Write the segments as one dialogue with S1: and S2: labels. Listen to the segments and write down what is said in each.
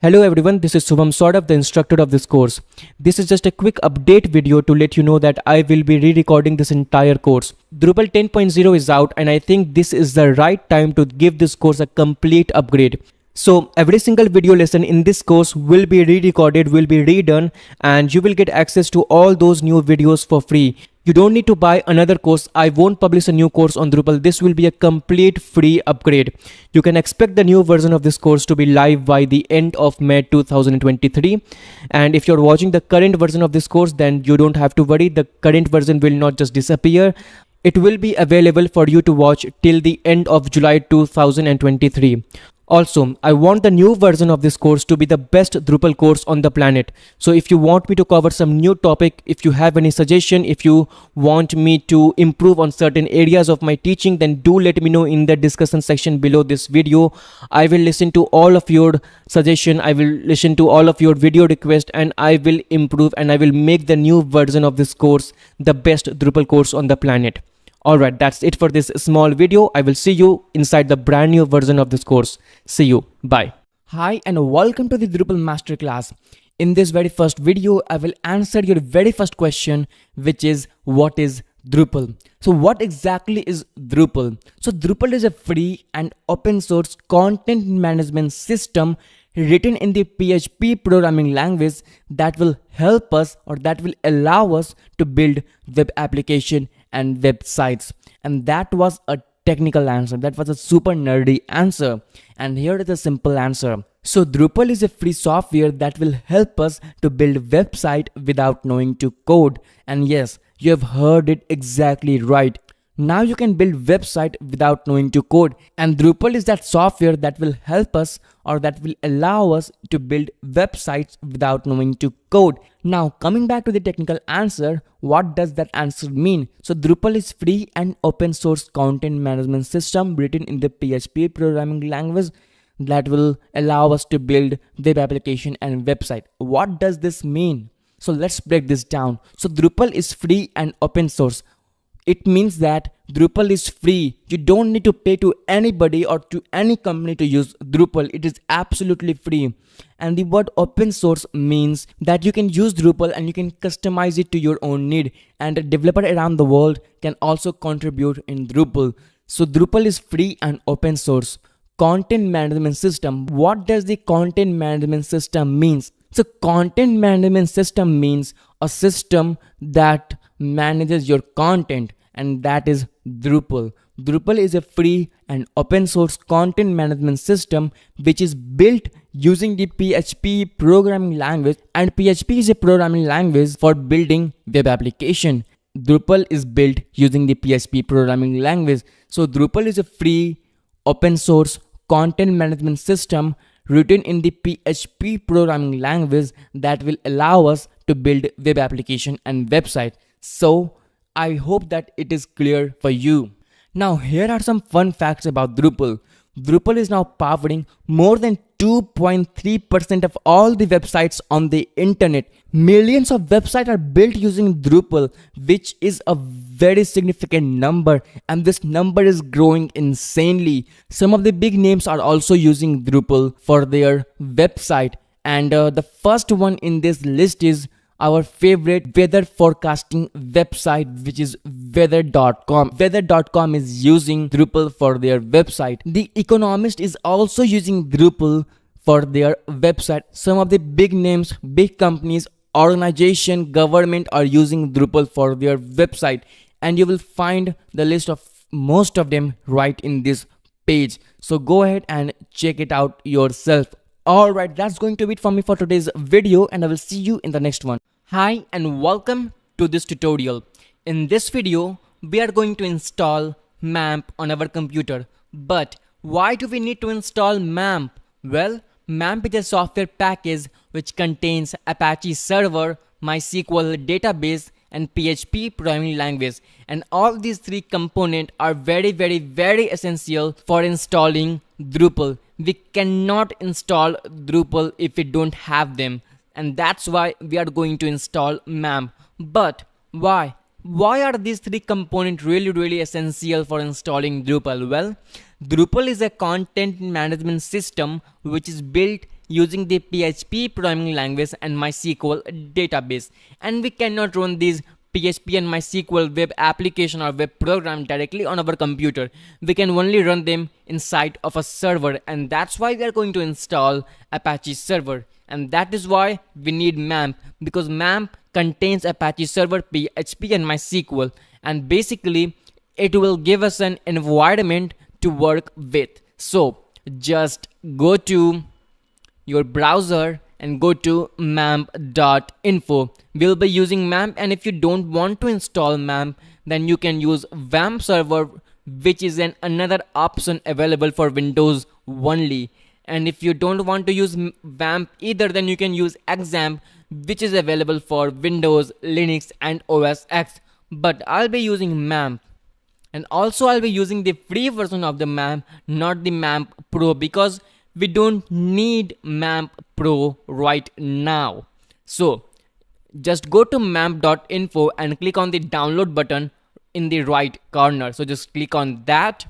S1: Hello everyone, this is Subham Saurav, the instructor of this course. This is just a quick update video to let you know that I will be re-recording this entire course. Drupal 10.0 is out and I think this is the right time to give this course a complete upgrade. So every single video lesson in this course will be re-recorded, will be redone, and you will get access to all those new videos for free. You don't need to buy another course. I won't publish a new course on Drupal. This will be a complete free upgrade. You can expect the new version of this course to be live by the end of May 2023. And if you're watching the current version of this course, then you don't have to worry. The current version will not just disappear. It will be available for you to watch till the end of July 2023. Also, I want the new version of this course to be the best Drupal course on the planet. So if you want me to cover some new topic, if you have any suggestion, if you want me to improve on certain areas of my teaching, then do let me know in the discussion section below this video. I will listen to all of your suggestion, I will listen to all of your video requests, and I will improve and I will make the new version of this course the best Drupal course on the planet. Alright, that's it for this small video. I will see you inside the brand new version of this course. See you. Bye. Hi and welcome to the Drupal Masterclass. In this very first video, I will answer your very first question, which is what is Drupal? So what exactly is Drupal? So Drupal is a free and open source content management system written in the PHP programming language that will help us, or that will allow us to build web application and websites. And that was a technical answer. That was a super nerdy answer. And here is a simple answer. So Drupal is a free software that will help us to build website without knowing to code. And yes, you have heard it exactly right. Now you can build website without knowing to code, and Drupal is that software that will help us, or that will allow us to build websites without knowing to code. Now coming back to the technical answer, what does that answer mean? So Drupal is free and open source content management system written in the PHP programming language that will allow us to build web application and website. What does this mean? So let's break this down. So Drupal is free and open source. It means that Drupal is free. You don't need to pay to anybody or to any company to use Drupal. It is absolutely free. And the word open source means that you can use Drupal and you can customize it to your own need. And a developer around the world can also contribute in Drupal. So Drupal is free and open source. Content management system. What does the content management system means? So content management system means a system that manages your content, and that is Drupal. Drupal is a free and open source content management system which is built using the PHP programming language, and PHP is a programming language for building web application. Drupal is built using the PHP programming language. So Drupal is a free open source content management system written in the PHP programming language that will allow us to build web application and website. So I hope that it is clear for you. Now here are some fun facts about Drupal. Drupal is now powering more than 2.3% of all the websites on the internet. Millions of websites are built using Drupal, which is a very significant number, and this number is growing insanely. Some of the big names are also using Drupal for their website, and the first one in this list is our favorite weather forecasting website, which is weather.com. Weather.com is using Drupal for their website. The Economist is also using Drupal for their website. Some of the big names, big companies, organization, government are using Drupal for their website, and you will find the list of most of them right in this page. So go ahead and check it out yourself. Alright, that's going to be it for me for today's video, and I will see you in the next one. Hi and welcome to this tutorial. In this video, we are going to install MAMP on our computer. But why do we need to install MAMP? Well, MAMP is a software package which contains Apache Server, MySQL database, and PHP programming language. And all these three components are very essential for installing Drupal. We cannot install Drupal if we don't have them, and that's why we are going to install MAMP. But why? Why are these three components really essential for installing Drupal? Well, Drupal is a content management system which is built using the PHP programming language and MySQL database, and we cannot run these PHP and MySQL web application or web program directly on our computer. We can only run them inside of a server, and that's why we are going to install Apache server. And that is why we need MAMP, because MAMP contains Apache server, PHP and MySQL, and basically it will give us an environment to work with. So just go to your browser and go to mamp.info. We'll be using MAMP, and if you don't want to install MAMP, then you can use WAMP server, which is another option available for Windows only. And if you don't want to use WAMP either, then you can use XAMPP, which is available for Windows, Linux and OS X. But I'll be using MAMP. And also I'll be using the free version of the MAMP, not the MAMP Pro, because we don't need MAMP Pro right now. So just go to mamp.info and click on the download button in the right corner. So just click on that.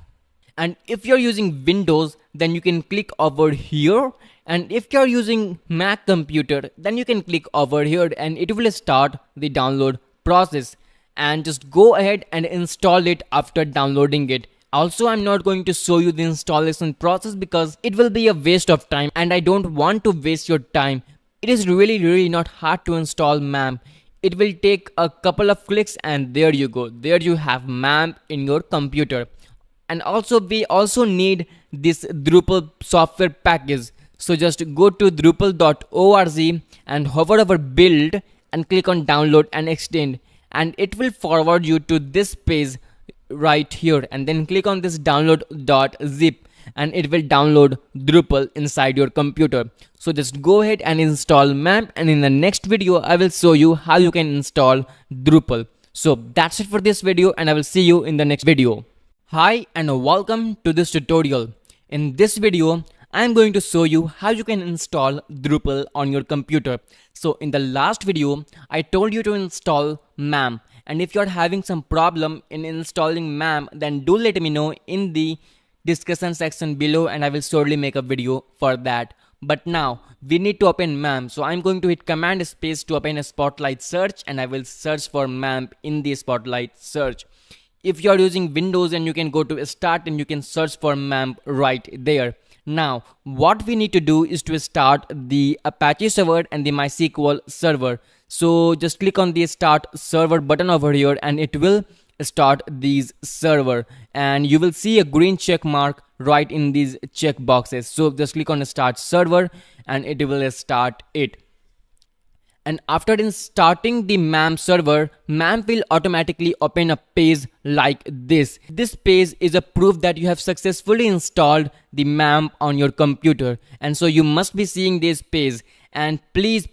S1: And if you're using Windows, then you can click over here. And if you're using Mac computer, then you can click over here and it will start the download process. And just go ahead and install it after downloading it. Also, I'm not going to show you the installation process because it will be a waste of time and I don't want to waste your time. It is really not hard to install MAMP. It will take a couple of clicks and there you go. There you have MAMP in your computer. And also we also need this Drupal software package. So just go to drupal.org and hover over build and click on download and extend. And it will forward you to this page right here, and then click on this download.zip and it will download Drupal inside your computer. So just go ahead and install MAMP, and in the next video I will show you how you can install Drupal. So that's it for this video and I will see you in the next video. Hi and welcome to this tutorial. In this video I am going to show you how you can install Drupal on your computer. So in the last video I told you to install MAMP, and if you're having some problem in installing MAMP, then do let me know in the discussion section below and I will surely make a video for that. But now we need to open MAMP, so I'm going to hit command space to open a Spotlight search and I will search for MAMP in the Spotlight search. If you're using Windows, and you can go to start and you can search for MAMP right there. Now what we need to do is to start the Apache server and the MySQL server. So just click on the start server button over here and it will start these server, and you will see a green check mark right in these check boxes. So just click on start server and it will start it. And after starting the MAMP server, MAMP will automatically open a page like this. This page is a proof that you have successfully installed the MAMP on your computer. And so you must be seeing this page. And please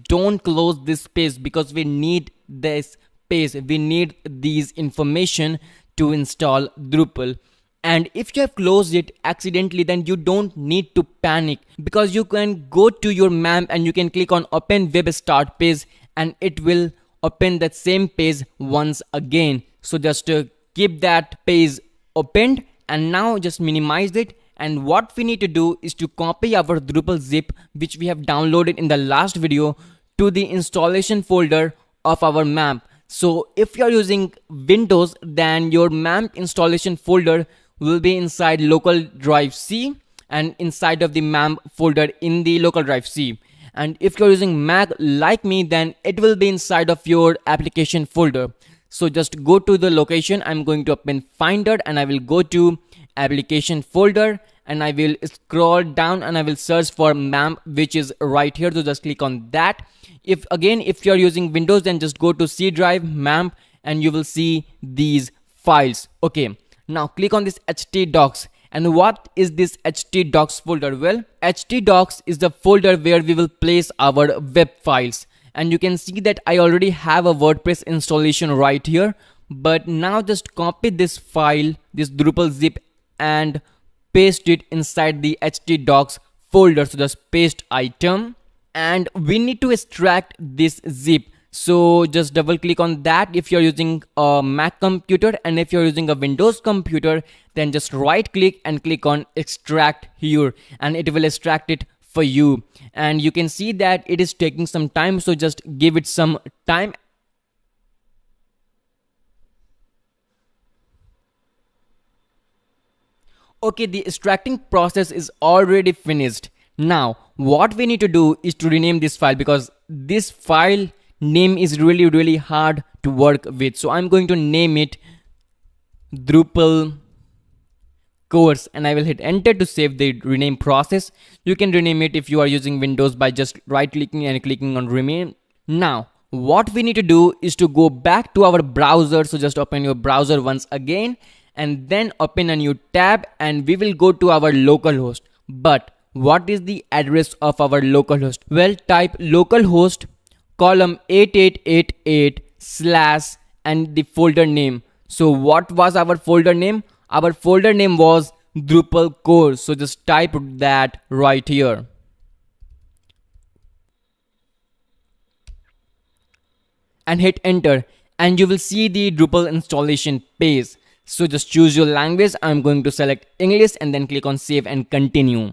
S1: don't close this page, because we need this page. We need these information to install Drupal. And if you have closed it accidentally, then you don't need to panic, because you can go to your MAMP and you can click on open web start page and it will open that same page once again. So just keep that page opened, and now just minimize it. And what we need to do is to copy our Drupal zip, which we have downloaded in the last video, to the installation folder of our MAMP. So if you're using Windows, then your MAMP installation folder will be inside local drive C and inside of the MAMP folder in the local drive C. And if you're using Mac like me, then it will be inside of your application folder. So just go to the location. I'm going to open Finder and I will go to application folder and I will scroll down and I will search for MAMP, which is right here. So just click on that. If you're using Windows, then just go to C drive, MAMP, and you will see these files. Okay. Now click on this htdocs. And what is this htdocs folder? Well, htdocs is the folder where we will place our web files. And you can see that I already have a WordPress installation right here. But now just copy this file, this Drupal zip, and paste it inside the htdocs folder. So just paste item, and we need to extract this zip. So just double click on that if you're using a Mac computer, and if you're using a Windows computer, then just right click and click on extract here and it will extract it for you. And you can see that it is taking some time, so just give it some time. Okay, the extracting process is already finished. Now what we need to do is to rename this file, because this file name is really hard to work with. So I'm going to name it Drupal course, and I will hit enter to save the rename process. You can rename it if you are using Windows by just right clicking and clicking on rename. Now what we need to do is to go back to our browser. So just open your browser once again and then open a new tab, and we will go to our localhost. But what is the address of our localhost? Well, type localhost column 8888 slash and the folder name. So what was our folder name? Our folder name was Drupal course. So just type that right here and hit enter, and you will see the Drupal installation page. So just choose your language. I'm going to select English and then click on save and continue.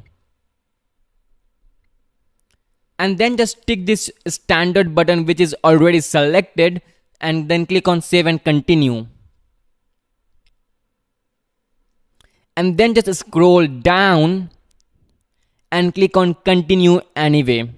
S1: And then just tick this standard button which is already selected, and then click on save and continue. And then just scroll down and click on continue anyway.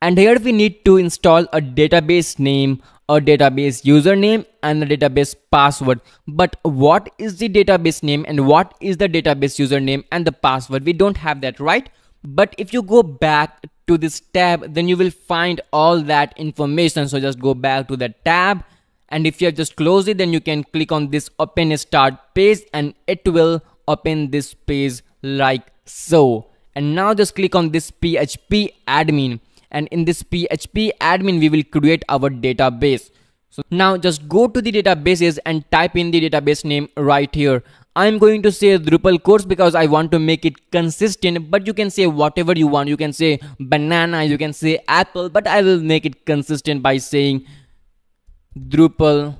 S1: And here we need to install a database name, a database username, and a database password. But what is the database name and what is the database username and the password? We don't have that, right? But if you go back to this tab, then you will find all that information. So just go back to that tab, and if you have just closed it, then you can click on this open a start page, and it will open this page like so. And now just click on this PHP admin, and in this PHP admin we will create our database. So now just go to the databases and type in the database name right here. I'm going to say Drupal course because I want to make it consistent, but you can say whatever you want. You can say banana, you can say apple, but I will make it consistent by saying Drupal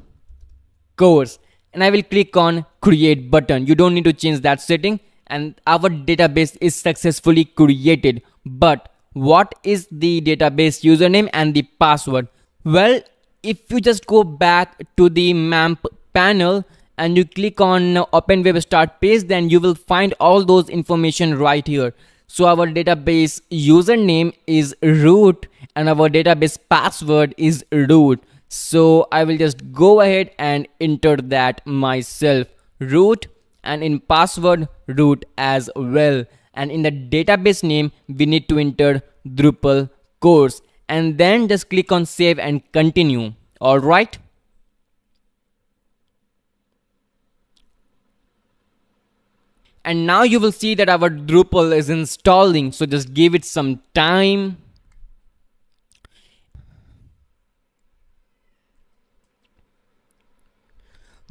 S1: course, and I will click on create button. You don't need to change that setting, and our database is successfully created. But what is the database username and the password? Well, if you just go back to the map panel and you click on open web start page, then you will find all those information right here. So our database username is root and our database password is root. So I will just go ahead and enter that myself, root, and in password root as well. And in the database name we need to enter Drupal course, and then just click on save and continue. All right. And now you will see that our Drupal is installing. So just give it some time.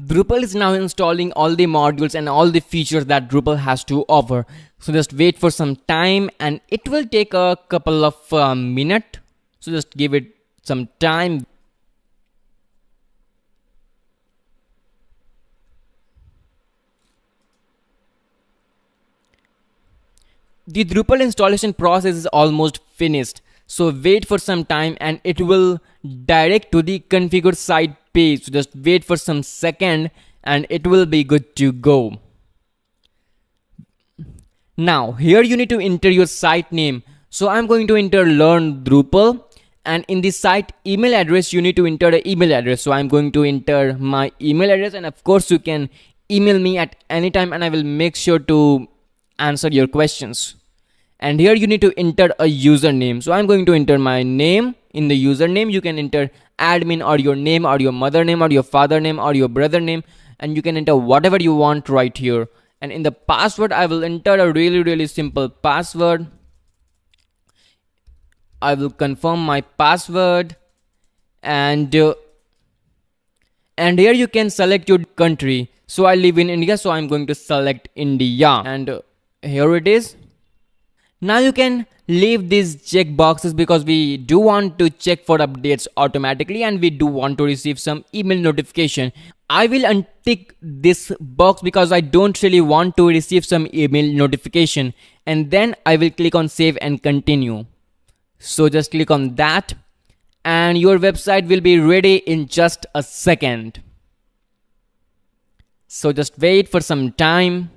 S1: Drupal is now installing all the modules and all the features that Drupal has to offer. So just wait for some time, and it will take a couple of minutes. So just give it some time. The Drupal installation process is almost finished. So wait for some time and it will direct to the configure site page. So just wait for some second and it will be good to go. Now here you need to enter your site name. So I'm going to enter learn Drupal, and in the site email address you need to enter the email address. So I'm going to enter my email address, and of course you can email me at any time and I will make sure to answer your questions. And here you need to enter a username. So I'm going to enter my name. In the username you can enter admin or your name or your mother name or your father name or your brother name, and you can enter whatever you want right here. And in the password I will enter a really simple password. I will confirm my password, and here you can select your country. So I live in India, so I'm going to select India, and here it is. Now you can leave these check boxes because we do want to check for updates automatically and we do want to receive some email notification. I will untick this box because I don't really want to receive some email notification, and then I will click on save and continue. So just click on that and your website will be ready in just a second. So just wait for some time.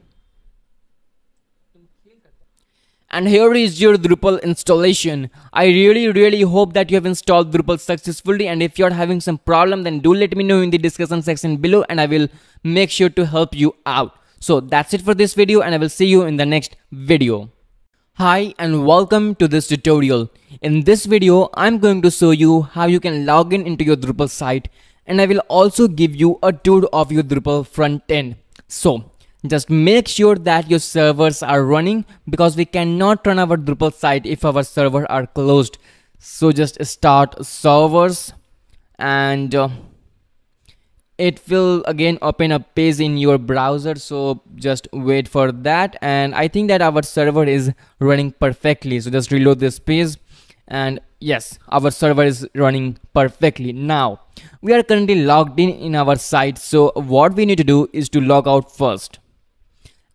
S1: And here is your Drupal installation. I really hope that you have installed Drupal successfully, and if you are having some problem, then do let me know in the discussion section below and I will make sure to help you out. So that's it for this video and I will see you in the next video. Hi and welcome to this tutorial. In this video, I'm going to show you how you can log in into your Drupal site, and I will also give you a tour of your Drupal front end. So just make sure that your servers are running because we cannot run our Drupal site if our servers are closed. So just start servers and it will again open a page in your browser, so just wait for that. And I think that our server is running perfectly, so just reload this page and yes, our server is running perfectly. Now we are currently logged in our site, so what we need to do is to log out first.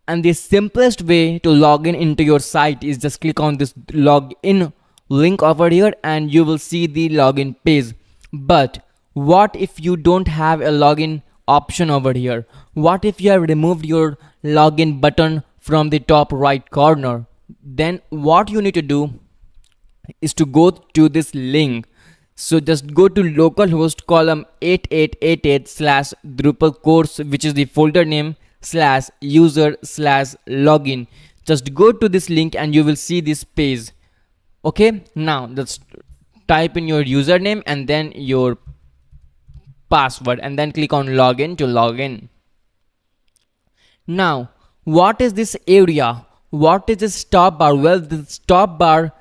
S1: And the simplest way to log in into your site is just click on this login link over here and you will see the login page. But what if you don't have a login option over here? What if you have removed your login button from the top right corner? Then what you need to do is to go to this link. So just go to localhost column 8888 / Drupal course, which is the folder name /user/login. Just go to this link and you will see this page. Okay, now just type in your username and then your password and then click on login to log in. Now what is this area? What is this top bar? Well, this top bar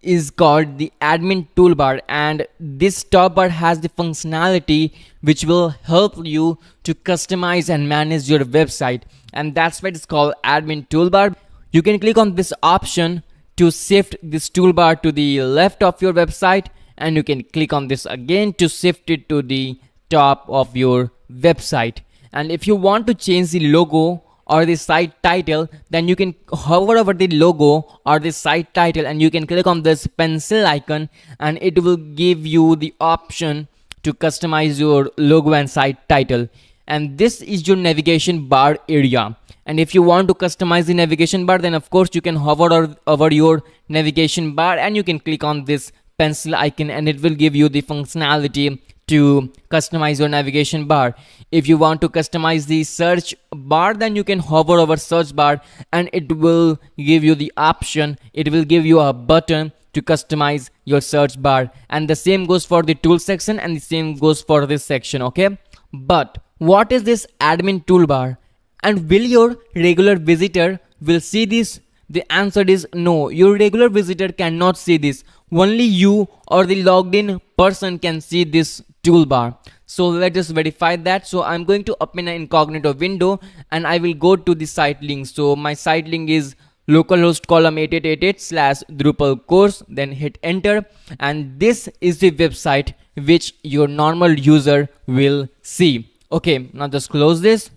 S1: is called the admin toolbar, and this top bar has the functionality which will help you to customize and manage your website, and that's why it's called admin toolbar. You can click on this option to shift this toolbar to the left of your website, and you can click on this again to shift it to the top of your website. And if you want to change the logo or the site title, then you can hover over the logo or the site title and you can click on this pencil icon and it will give you the option to customize your logo and site title. And this is your navigation bar area. And if you want to customize the navigation bar, then of course you can hover over your navigation bar and you can click on this pencil icon and it will give you the functionality to customize your navigation bar. If you want to customize the search bar, then you can hover over search bar and it will give you the option, it will give you a button to customize your search bar. And the same goes for the tool section and the same goes for this section. Okay, but what is this admin toolbar, and will your regular visitor will see this? The answer is no. Your regular visitor cannot see this. Only you or the logged in person can see this toolbar. So let us verify that. So I'm going to open an incognito window and I will go to the site link. So my site link is localhost column 8888 / Drupal course, then hit enter, and this is the website which your normal user will see. Okay, now just close this.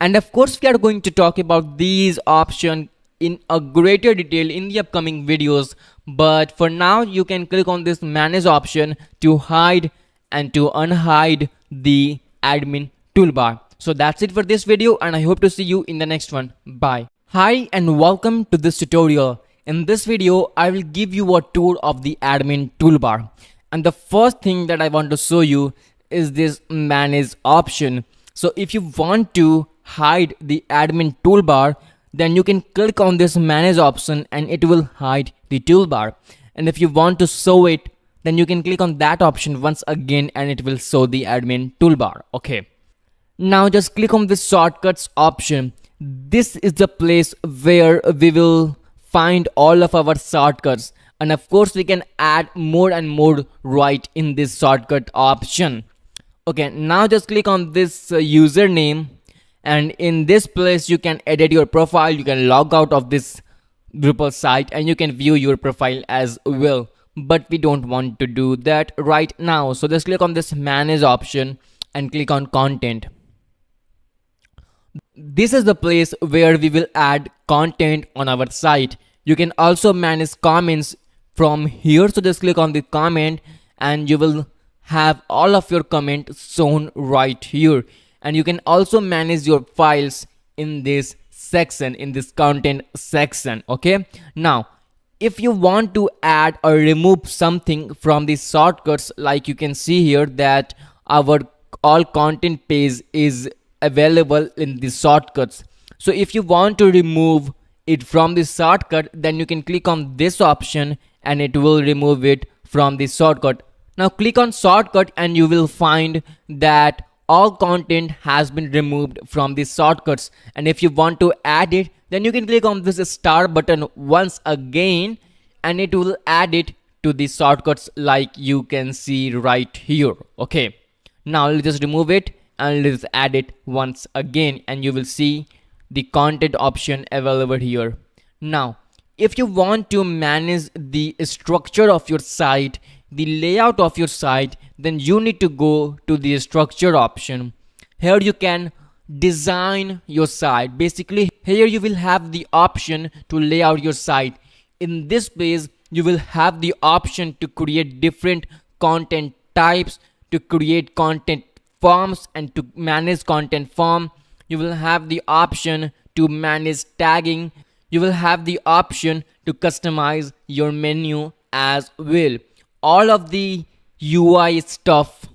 S1: And of course we are going to talk about these options in a greater detail in the upcoming videos, but for now you can click on this manage option to hide and to unhide the admin toolbar. So that's it for this video and I hope to see you in the next one. Bye. Hi and welcome to this tutorial. In this video I will give you a tour of the admin toolbar, and the first thing that I want to show you is this manage option. So if you want to hide the admin toolbar, then you can click on this manage option and it will hide the toolbar. And if you want to show it, then you can click on that option once again and it will show the admin toolbar. Okay, now just click on this shortcuts option. This is the place where we will find all of our shortcuts, and of course we can add more and more right in this shortcut option. Okay, now just click on this username, and in this place you can edit your profile. You can log out of this Drupal site and you can view your profile as well. But we don't want to do that right now. So just click on this manage option and click on content. This is the place where we will add content on our site. You can also manage comments from here. So just click on the comment and you will have all of your comments shown right here. And you can also manage your files in this section, in this content section. Okay, now if you want to add or remove something from the shortcuts, like you can see here that our all content page is available in the shortcuts. So if you want to remove it from the shortcut, then you can click on this option and it will remove it from the shortcut. Now click on shortcut and you will find that all content has been removed from the shortcuts. And if you want to add it, then you can click on this star button once again and it will add it to the shortcuts, like you can see right here. Okay, now let's just remove it and let's add it once again and you will see the content option available here. Now if you want to manage the structure of your site, the layout of your site, then you need to go to the structure option. Here you can design your site. Basically here you will have the option to lay out your site. In this page you will have the option to create different content types, to create content forms and to manage content form. You will have the option to manage tagging. You will have the option to customize your menu as well. All of the UI stuff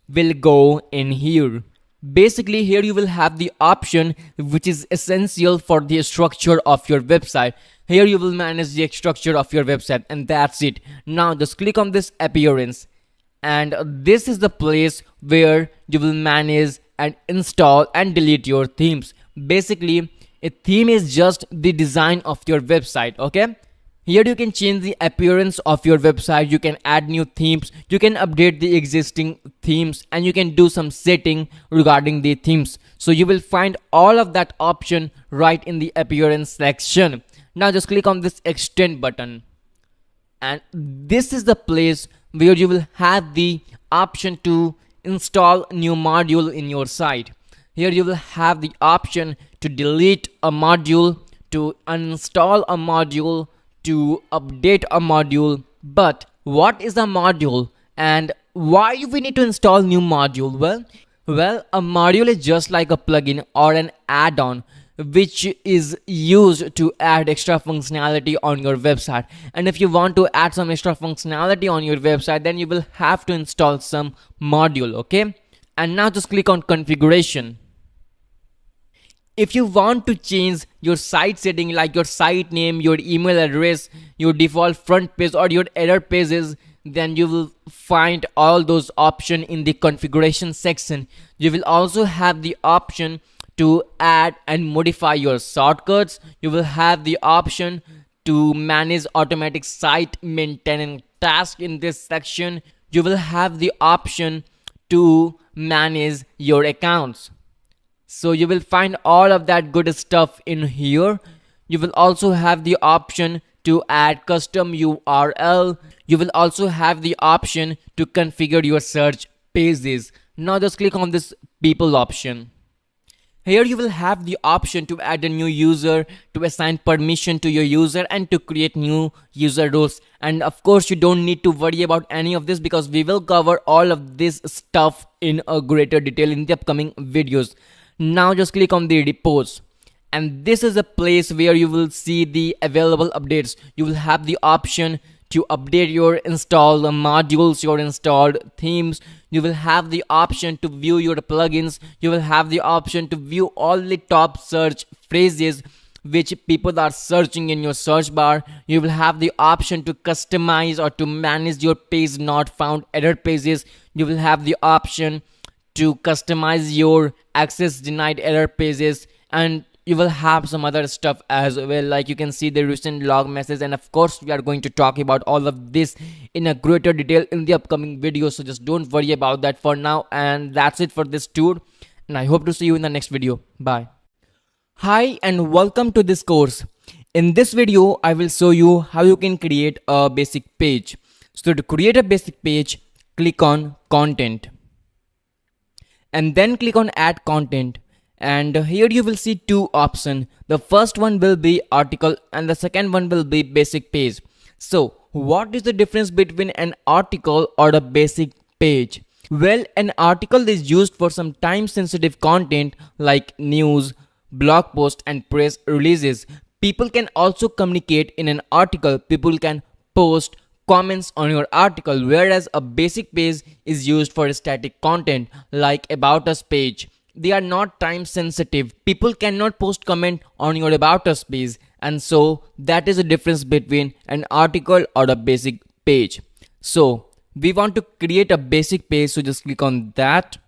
S1: will go in here. Basically here you will have the option which is essential for the structure of your website. Here you will manage the structure of your website and that's it. Now just click on this appearance and this is the place where you will manage and install and delete your themes. Basically a theme is just the design of your website. Okay, here you can change the appearance of your website, you can add new themes, you can update the existing themes and you can do some setting regarding the themes. So you will find all of that option right in the appearance section. Now just click on this extend button and this is the place where you will have the option to install new module in your site. Here you will have the option to delete a module, to uninstall a module, to update a module. But what is a module and why we need to install new module? Well, a module is just like a plugin or an add-on which is used to add extra functionality on your website. And if you want to add some extra functionality on your website, then you will have to install some module. Okay, and now just click on configuration. If you want to change your site setting, like your site name, your email address, your default front page or your error pages, then you will find all those options in the configuration section. You will also have the option to add and modify your shortcuts. You will have the option to manage automatic site maintenance task in this section. You will have the option to manage your accounts. So you will find all of that good stuff in here. You will also have the option to add custom URL. You will also have the option to configure your search pages. Now just click on this people option. Here you will have the option to add a new user, to assign permission to your user and to create new user roles. And of course you don't need to worry about any of this because we will cover all of this stuff in a greater detail in the upcoming videos. Now just click on the repos and this is a place where you will see the available updates. You will have the option to update your installed modules, your installed themes. You will have the option to view your plugins. You will have the option to view all the top search phrases which people are searching in your search bar. You will have the option to customize or to manage your page not found error pages. You will have the option to customize your access denied error pages, and you will have some other stuff as well, like you can see the recent log message. And of course we are going to talk about all of this in a greater detail in the upcoming video, so just don't worry about that for now. And that's it for this tour, and I hope to see you in the next video. Bye. Hi and welcome to this course. In this video, I will show you how you can create a basic page. So to create a basic page, click on content and then click on add content. And here you will see two options. The first one will be article and the second one will be basic page. So what is the difference between an article or a basic page? Well, an article is used for some time sensitive content like news, blog post and press releases. People can also communicate in an article. People can post comments on your article, whereas a basic page is used for static content like about us page. They are not time sensitive. People cannot post comment on your about us page, and so that is the difference between an article or a basic page. So we want to create a basic page, so just click on that.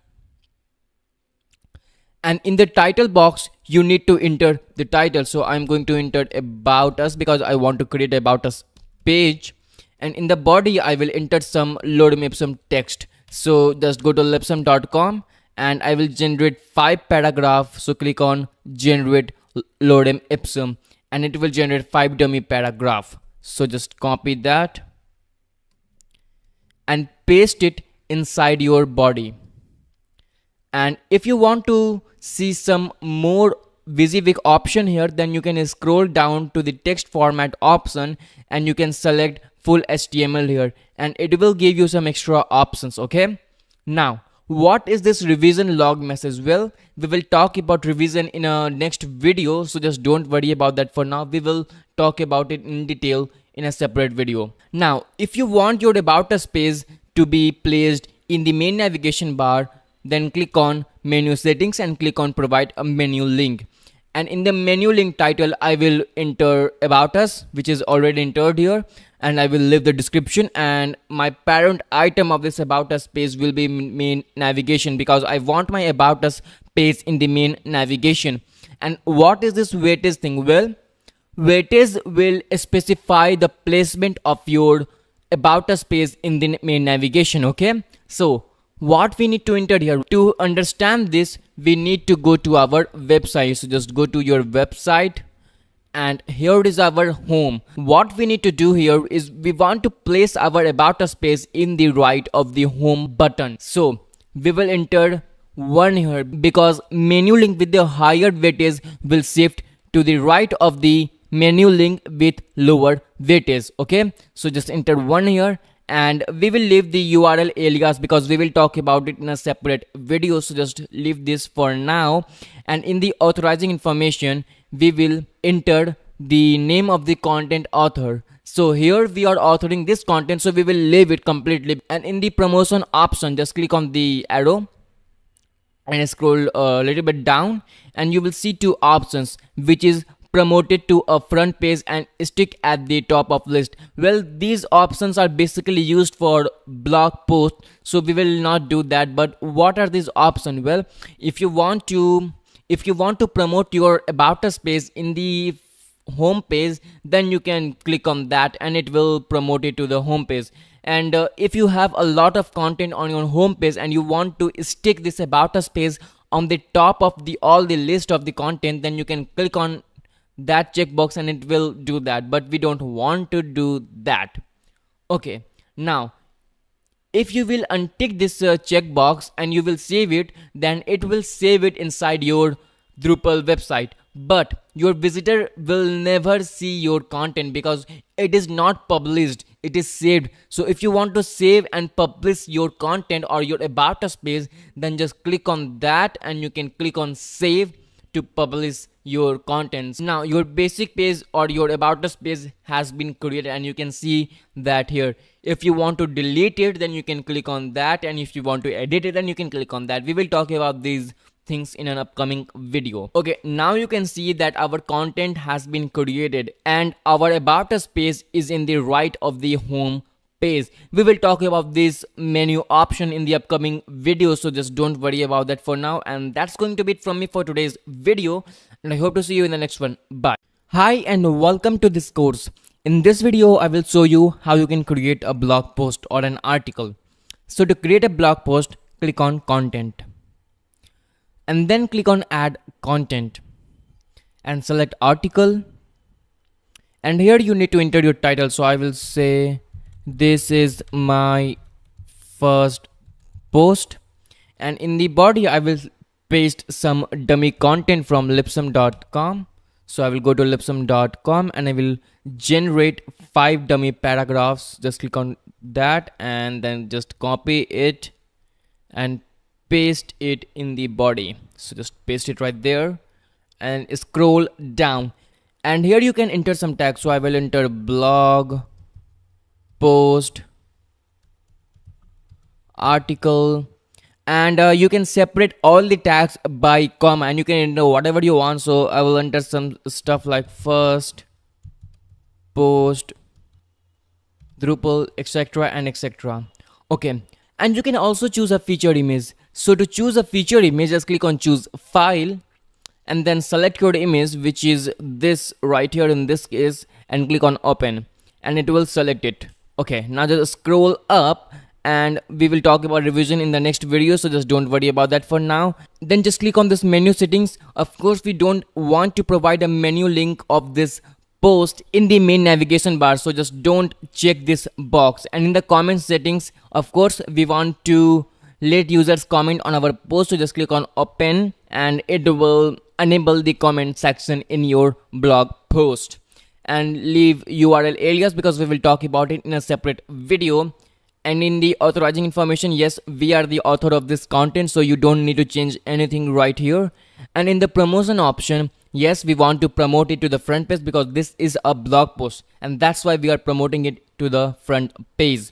S1: And in the title box, you need to enter the title. So I'm going to enter about us because I want to create about us page. And in the body, I will enter some lorem ipsum text. So just go to lipsum.com and I will generate 5 paragraphs. So click on generate lorem ipsum and it will generate 5 dummy paragraph. So just copy that and paste it inside your body. And if you want to see some more WYSIWYG option here, then you can scroll down to the text format option and you can select full HTML here and it will give you some extra options. Okay, now what is this revision log message? Well, we will talk about revision in a next video, so just don't worry about that for now. We will talk about it in detail in a separate video. Now if you want your about us page to be placed in the main navigation bar, then click on menu settings and click on provide a menu link. And in the menu link title, I will enter about us, which is already entered here, and I will leave the description, and my parent item of this about us page will be main navigation because I want my about us page in the main navigation. And what is this weightage thing? Well, weightage will specify the placement of your about us page in the main navigation. Okay, so what we need to enter here to understand this, we need to go to our website. So just go to your website and here is our home. What we need to do here is we want to place our about us page in the right of the home button. So we will enter 1 here because menu link with the higher weightage will shift to the right of the menu link with lower weightage. Okay, so just enter 1 here. And we will leave the URL alias because we will talk about it in a separate video, so just leave this for now. And in the authorizing information, we will enter the name of the content author. So here we are authoring this content, so we will leave it completely. And in the promotion option, just click on the arrow and scroll a little bit down and you will see 2 options, which is promoted to a front page and stick at the top of list. Well, these options are basically used for blog post, so we will not do that. But what are these options? Well, if you want to promote your about us page in the home page, then you can click on that and it will promote it to the home page. And if you have a lot of content on your home page and you want to stick this about us page on the top of all the list of the content, then you can click on that checkbox and it will do that, but we don't want to do that. Okay, now if you will untick this checkbox and you will save it, then it will save it inside your Drupal website, but your visitor will never see your content because it is not published, it is saved. So if you want to save and publish your content or your about us page, then just click on that and you can click on save to publish your contents. Now your basic page or your about us page has been created and you can see that here. If you want to delete it, then you can click on that, and if you want to edit it, then you can click on that. We will talk about these things in an upcoming video. Okay, now you can see that our content has been created and our about us page is in the right of the home page. We will talk about this menu option in the upcoming video, so just don't worry about that for now. And that's going to be it from me for today's video, and I hope to see you in the next one. Bye. Hi and welcome to this course. In this video I will show you how you can create a blog post or an article. So to create a blog post, click on content and then click on add content and select article And here you need to enter your title. So I will say this is my first post, and in the body I will paste some dummy content from lipsum.com. So I will go to lipsum.com and I will generate 5 dummy paragraphs. Just click on that and then just copy it and paste it in the body. So just paste it right there and scroll down, and here you can enter some tags. So I will enter blog, post, article, and you can separate all the tags by comma, and you can enter whatever you want. So I will enter some stuff like first post, Drupal, etc. and etc. Okay, and you can also choose a featured image. So to choose a featured image, just click on choose file and then select your image, which is this right here in this case, and click on open and it will select it. Okay, now just scroll up and we will talk about revision in the next video, so just don't worry about that for now. Then just click on this menu settings. Of course we don't want to provide a menu link of this post in the main navigation bar, so just don't check this box. And in the comment settings, of course we want to let users comment on our post, so just click on open and it will enable the comment section in your blog post, and leave URL alias because we will talk about it in a separate video. And in the authorizing information, yes, we are the author of this content, so you don't need to change anything right here. And in the promotion option, yes, we want to promote it to the front page because this is a blog post and that's why we are promoting it to the front page.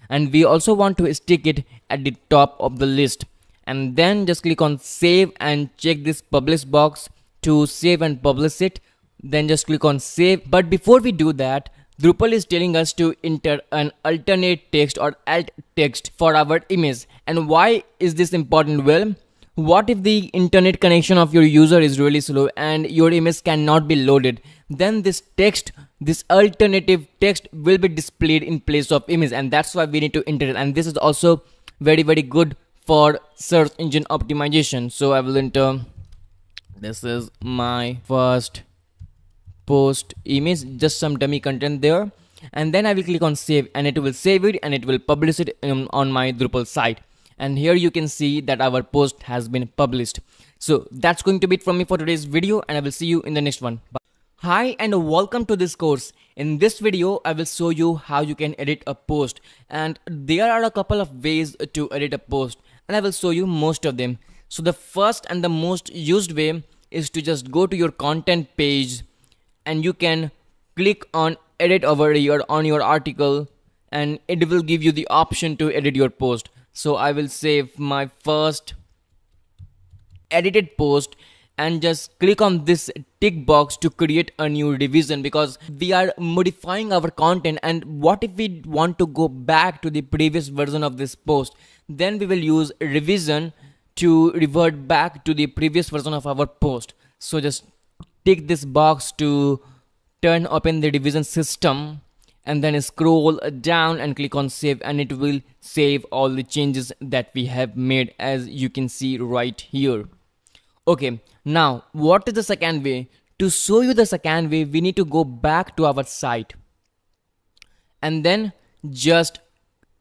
S1: And we also want to stick it at the top of the list. And then just click on save and check this publish box to save and publish it. Then just click on save. But before we do that, Drupal is telling us to enter an alternate text or alt text for our image. And why is this important? Well, what if the internet connection of your user is really slow and your image cannot be loaded? Then this text, this alternative text will be displayed in place of image, and that's why we need to enter it. And this is also very good for search engine optimization. So I will enter, this is my first post image, just some dummy content there, and then I will click on save and it will save it and it will publish it on my Drupal site. And here you can see that our post has been published. So that's going to be it from me for today's video, and I will see you in the next one. Bye. Hi and welcome to this course. In this video I will show you how you can edit a post, and there are a couple of ways to edit a post and I will show you most of them. So the first and the most used way is to just go to your content page and you can click on edit over here on your article and it will give you the option to edit your post. So I will save my first edited post and just click on this tick box to create a new revision, because we are modifying our content. And what if we want to go back to the previous version of this post? Then we will use revision to revert back to the previous version of our post. So just tick this box to turn open the revision system and then scroll down and click on save, and it will save all the changes that we have made, as you can see right here. Okay, now what is the second way? To show you the second way, we need to go back to our site and then just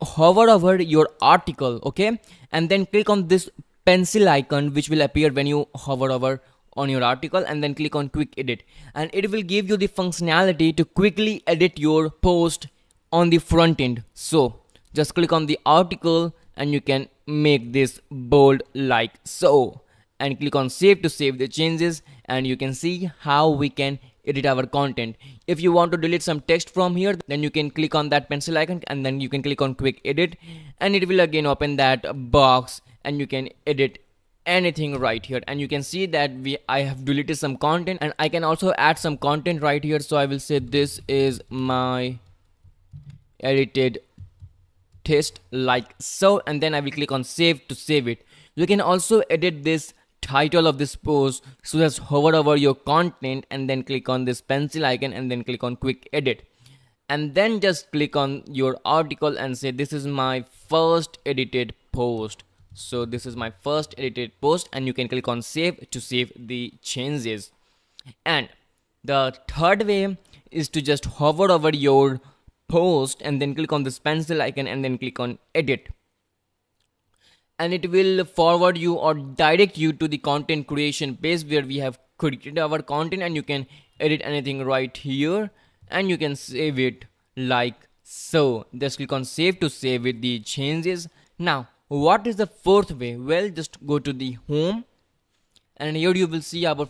S1: hover over your article, okay, and then click on this pencil icon which will appear when you hover over on your article, and then click on quick edit, and it will give you the functionality to quickly edit your post on the front end. So just click on the article and you can make this bold like so, and click on save to save the changes, and you can see how we can edit our content. If you want to delete some text from here, then you can click on that pencil icon and then you can click on quick edit, and it will again open that box and you can edit anything right here. And you can see that I have deleted some content, and I can also add some content right here. So I will say this is my edited text like so, and then I will click on save to save it. You can also edit this title of this post, so just hover over your content and then click on this pencil icon and then click on quick edit, and then just click on your article and say this is my first edited post. So this is my first edited post, and you can click on save to save the changes. And the third way is to just hover over your post and then click on this pencil icon and then click on edit, and it will forward you or direct you to the content creation page where we have created our content, and you can edit anything right here and you can save it like so. Just click on save to save with the changes. Now what is the fourth way? Well, just go to the home, and here you will see our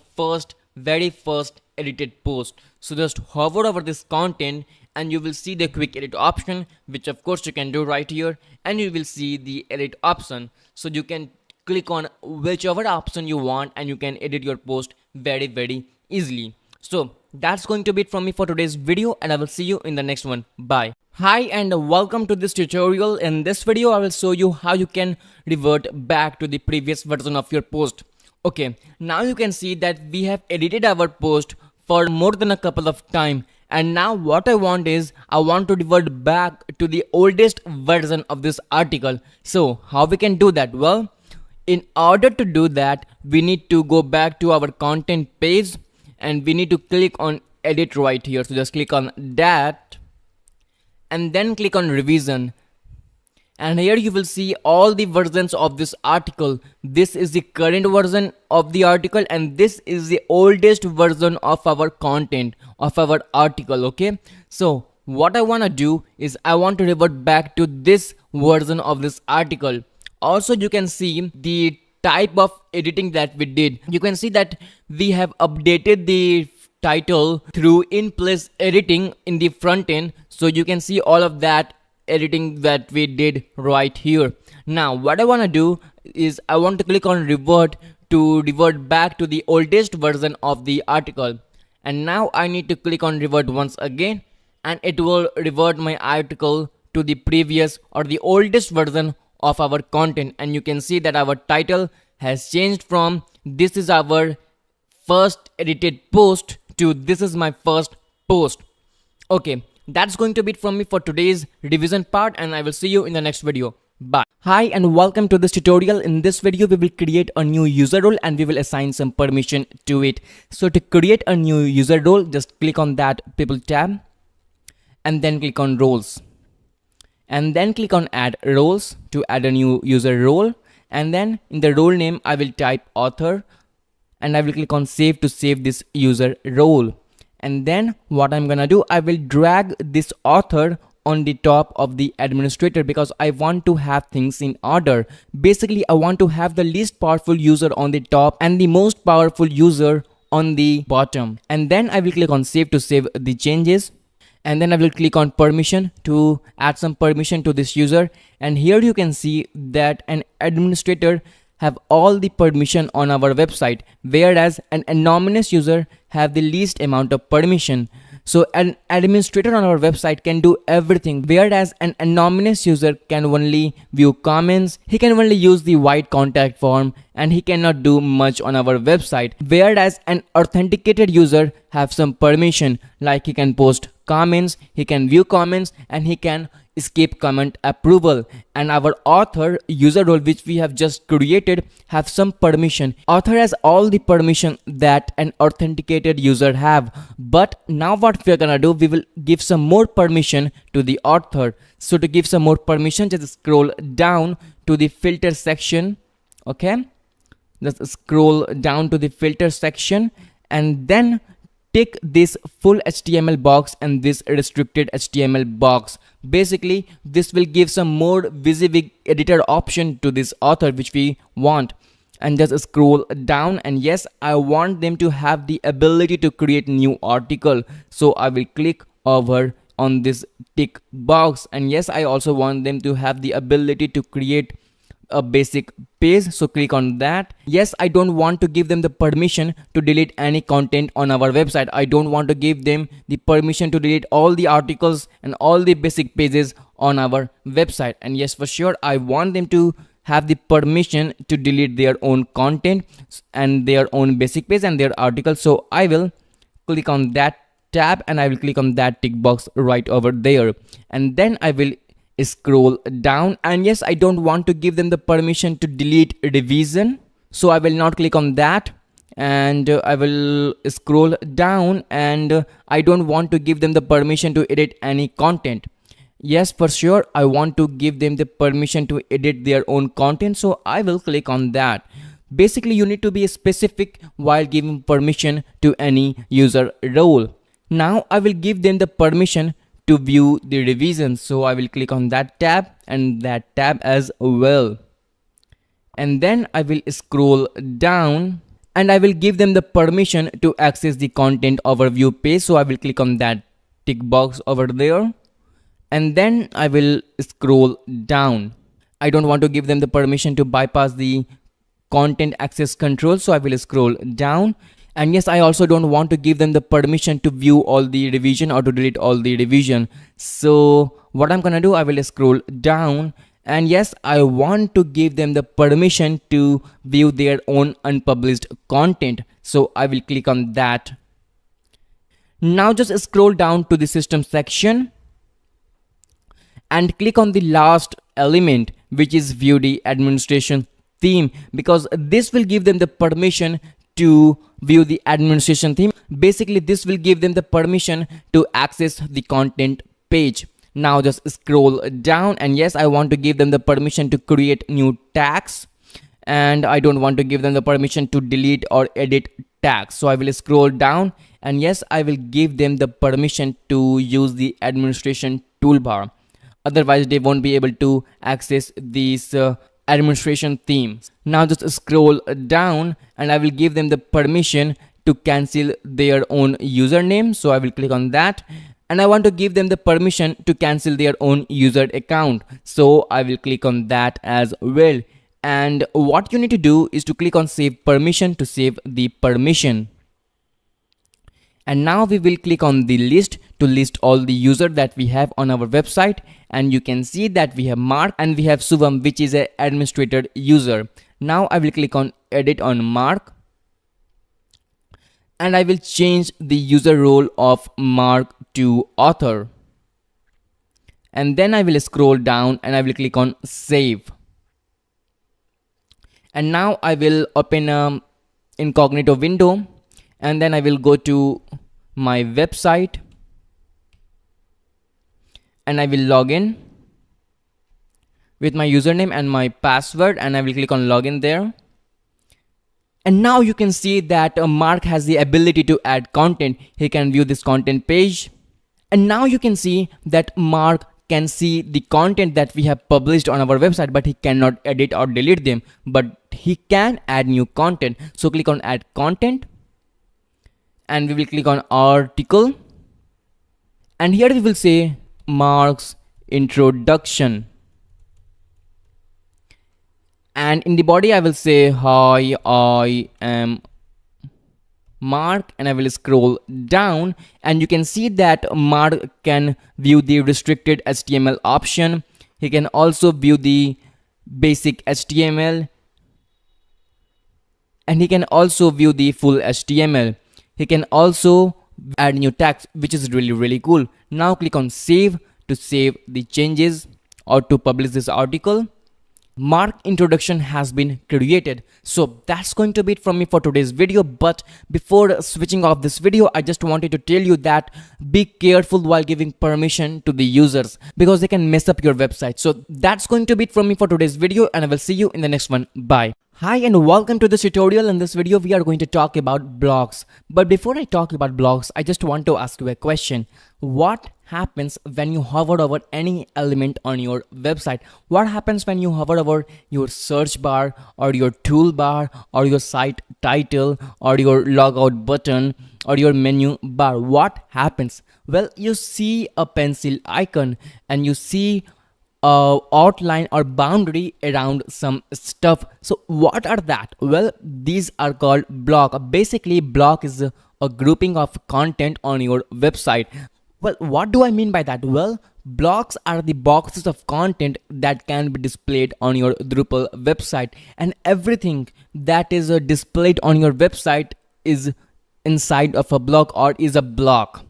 S1: very first edited post. So just hover over this content and you will see the quick edit option, which of course you can do right here, and you will see the edit option. So you can click on whichever option you want and you can edit your post very easily. So that's going to be it from me for today's video, and I will see you in the next one. Bye. Hi and welcome to this tutorial. In this video I will show you how you can revert back to the previous version of your post. Okay, now you can see that we have edited our post for more than a couple of times, and now what I want is I want to revert back to the oldest version of this article. So how we can do that? Well, in order to do that, we need to go back to our content page and we need to click on edit right here. So just click on that and then click on revision, and here you will see all the versions of this article. This is the current version of the article and this is the oldest version of our content of our article. Okay, so what I want to do is I want to revert back to this version of this article. Also you can see the type of editing that we did. You can see that we have updated the title through in place editing in the front end. So you can see all of that editing that we did right here. Now what I want to do is I want to click on revert to revert back to the oldest version of the article, and now I need to click on revert once again and it will revert my article to the previous or the oldest version of our content. And you can see that our title has changed from this is our first edited post to this is my first post. Okay, that's going to be it from me for today's revision part, and I will see you in the next video. Bye. Hi and welcome to this tutorial. In this video we will create a new user role and we will assign some permission to it. So to create a new user role, just click on that people tab and then click on roles, and then click on add roles to add a new user role, and then in the role name I will type author and I will click on save to save this user role. And then what I'm gonna do, I will drag this author on the top of the administrator because I want to have things in order. Basically I want to have the least powerful user on the top and the most powerful user on the bottom. And then I will click on save to save the changes, and then I will click on permission to add some permission to this user. And here you can see that an administrator have all the permission on our website, whereas an anonymous user have the least amount of permission. So an administrator on our website can do everything, whereas an anonymous user can only view comments, he can only use the white contact form, and he cannot do much on our website. Whereas an authenticated user have some permission, like he can post comments, he can view comments, and he can skip comment approval. And our author user role, which we have just created, have some permission. Author has all the permission that an authenticated user have. But now what we are gonna do, we will give some more permission to the author. So to give some more permission, just scroll down to the filter section. Okay, just scroll down to the filter section and then tick this full HTML box and this restricted HTML box. Basically this will give some more visible editor option to this author which we want. And just scroll down, and yes, I want them to have the ability to create new article. So I will click over on this tick box, and yes, I also want them to have the ability to create a basic page. So click on that. Yes, I don't want to give them the permission to delete any content on our website. I don't want to give them the permission to delete all the articles and all the basic pages on our website. And yes, for sure I want them to have the permission to delete their own content and their own basic page and their article. So I will click on that tab and I will click on that tick box right over there, and then I will scroll down. And yes, I don't want to give them the permission to delete revision, so I will not click on that. and I will scroll down, and I don't want to give them the permission to edit any content. Yes, for sure, I want to give them the permission to edit their own content, so I will click on that. Basically, you need to be specific while giving permission to any user role. Now I will give them the permission to view the revisions, so I will click on that tab and that tab as well. And then I will scroll down and I will give them the permission to access the content overview page, so I will click on that tick box over there. And then I will scroll down. I don't want to give them the permission to bypass the content access control, so I will scroll down. And yes, I also don't want to give them the permission to view all the revision or to delete all the revision. So what I'm gonna do, I will scroll down, and yes, I want to give them the permission to view their own unpublished content, so I will click on that. Now just scroll down to the system section and click on the last element, which is view the administration theme, because this will give them the permission to view the administration theme. Basically, this will give them the permission to access the content page. Now just scroll down, and yes, I want to give them the permission to create new tags, and I don't want to give them the permission to delete or edit tags, so I will scroll down, and yes, I will give them the permission to use the administration toolbar. Otherwise they won't be able to access these administration themes. Now just scroll down, and I will give them the permission to cancel their own username, so I will click on that. And I want to give them the permission to cancel their own user account, so I will click on that as well. And what you need to do is to click on save permission to save the permission. And now we will click on the list to list all the users that we have on our website, and you can see that we have Mark and we have Suvam, which is an administrator user. Now I will click on edit on Mark, and I will change the user role of Mark to author. And then I will scroll down and I will click on save. And now I will open an incognito window, and then I will go to my website and I will log in with my username and my password, and I will click on login there. And now you can see that Mark has the ability to add content. He can view this content page, and now you can see that Mark can see the content that we have published on our website, but he cannot edit or delete them, but he can add new content. So click on add content, and we will click on article, and here we will say Mark's introduction, and in the body I will say hi, I am Mark, and I will scroll down, and you can see that Mark can view the restricted HTML option. He can also view the basic HTML, and he can also view the full HTML. He can also add new tags, which is really cool. Now click on save to save the changes or to publish this article. Mark introduction has been created. So that's going to be it from me for today's video. But before switching off this video, I just wanted to tell you that be careful while giving permission to the users, because they can mess up your website. So that's going to be it from me for today's video, and I will see you in the next one. Bye. Hi and welcome to this tutorial. In this video we are going to talk about blogs. But before I talk about blogs, I just want to ask you a question. What happens when you hover over any element on your website? What happens when you hover over your search bar or your toolbar or your site title or your logout button or your menu bar? What happens? Well, you see a pencil icon and you see outline or boundary around some stuff. So what are that? Well, these are called block. Basically, block is a grouping of content on your website. Well, what do I mean by that? Well, blocks are the boxes of content that can be displayed on your Drupal website, and everything that is displayed on your website is inside of a block or is a block.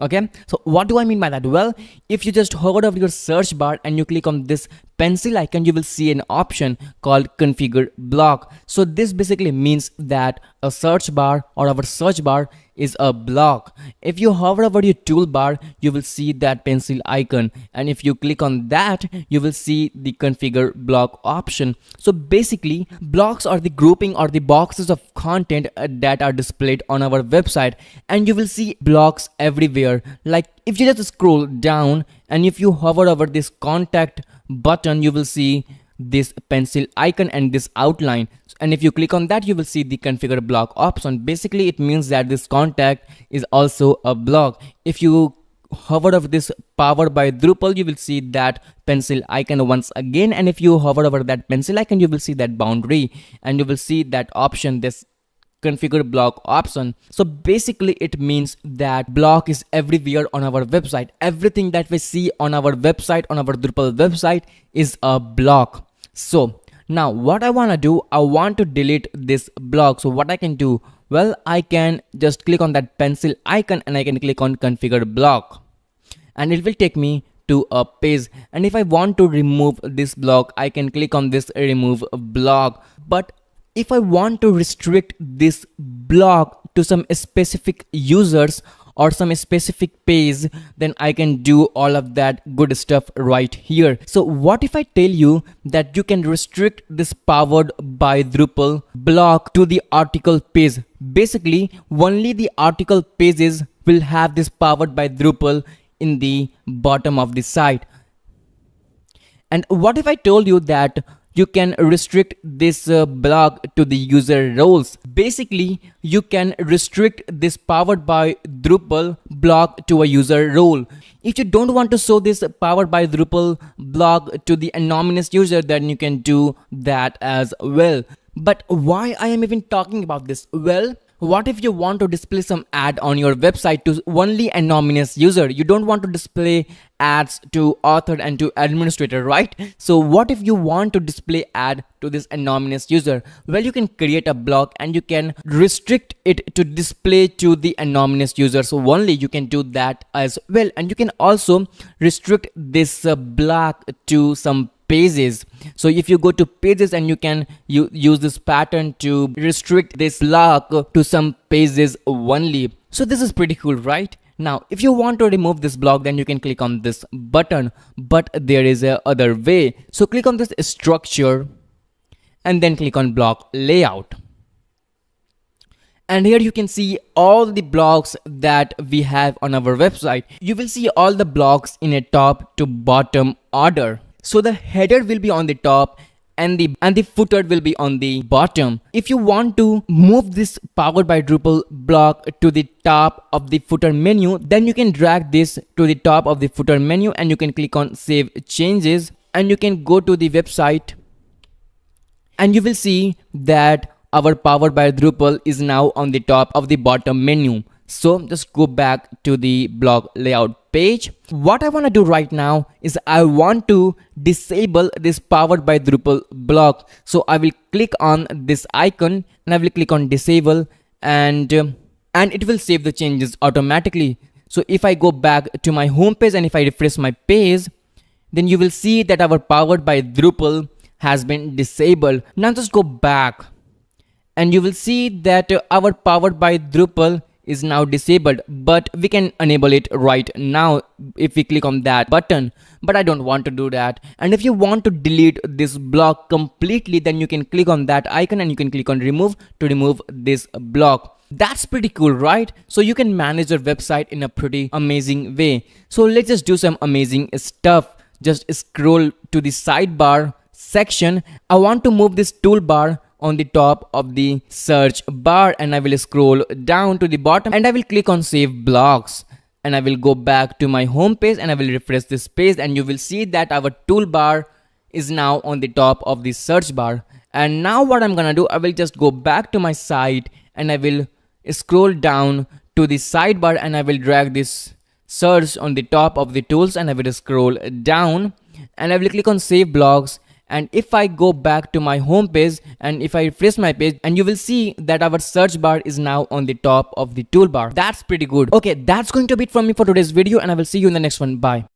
S1: Okay, so what do I mean by that? Well, if you just hover over your search bar and you click on this pencil icon, you will see an option called configure block. So this basically means that a search bar or our search bar is a block. If you hover over your toolbar, you will see that pencil icon, and if you click on that, you will see the configure block option. So basically, blocks are the grouping or the boxes of content that are displayed on our website, and you will see blocks everywhere. Like if you just scroll down and if you hover over this contact button, you will see this pencil icon and this outline, and if you click on that, you will see the configure block option. Basically it means that this contact is also a block. If you hover over this powered by Drupal, you will see that pencil icon once again, and if you hover over that pencil icon, you will see that boundary and you will see that option, this configure block option. So basically it means that block is everywhere on our website. Everything that we see on our website, on our Drupal website, is a block. So now what I want to do, I want to delete this block. So what I can do, well, I can just click on that pencil icon and I can click on configure block, and it will take me to a page. And if I want to remove this block, I can click on this remove block. But if I want to restrict this block to some specific users or some specific page, then I can do all of that good stuff right here. So what if I tell you that you can restrict this powered by Drupal block to the article page? Basically, only the article pages will have this powered by Drupal in the bottom of the site. And what if I told you that you can restrict this block to the user roles? Basically, you can restrict this powered by Drupal block to a user role. If you don't want to show this powered by Drupal block to the anonymous user, then you can do that as well. But why I am even talking about this? Well, what if you want to display some ad on your website to only anonymous user? You don't want to display ads to author and to administrator, right? So what if you want to display ad to this anonymous user? Well, you can create a block and you can restrict it to display to the anonymous user. So only you can do that as well. And you can also restrict this block to some pages. So if you go to pages, and you can use this pattern to restrict this block to some pages only. So this is pretty cool, right? Now if you want to remove this block, then you can click on this button, but there is a other way. So click on this structure and then click on block layout. And here you can see all the blocks that we have on our website. You will see all the blocks in a top to bottom order. So the header will be on the top and the footer will be on the bottom. If you want to move this powered by Drupal block to the top of the footer menu, then you can drag this to the top of the footer menu and you can click on save changes, and you can go to the website and you will see that our powered by Drupal is now on the top of the bottom menu. So just go back to the blog layout page. What I want to do right now is I want to disable this powered by Drupal block. So I will click on this icon and I will click on disable, and it will save the changes automatically. So if I go back to my home page and if I refresh my page, then you will see that our powered by Drupal has been disabled. Now just go back and you will see that our powered by Drupal is now disabled, but we can enable it right now if we click on that button. But I don't want to do that. And if you want to delete this block completely, then you can click on that icon and you can click on remove to remove this block. That's pretty cool, right? So you can manage your website in a pretty amazing way. So let's just do some amazing stuff. Just scroll to the sidebar section. I want to move this toolbar on the top of the search bar, and I will scroll down to the bottom and I will click on save blocks, and I will go back to my home page and I will refresh this page, and you will see that our toolbar is now on the top of the search bar. And now what I'm gonna do, I will just go back to my site and I will scroll down to the sidebar and I will drag this search on the top of the tools, and I will scroll down and I will click on save blocks, And if I go back to my home page and if I refresh my page, and you will see that our search bar is now on the top of the toolbar. That's pretty good. Okay, that's going to be it from me for today's video, and I will see you in the next one. Bye.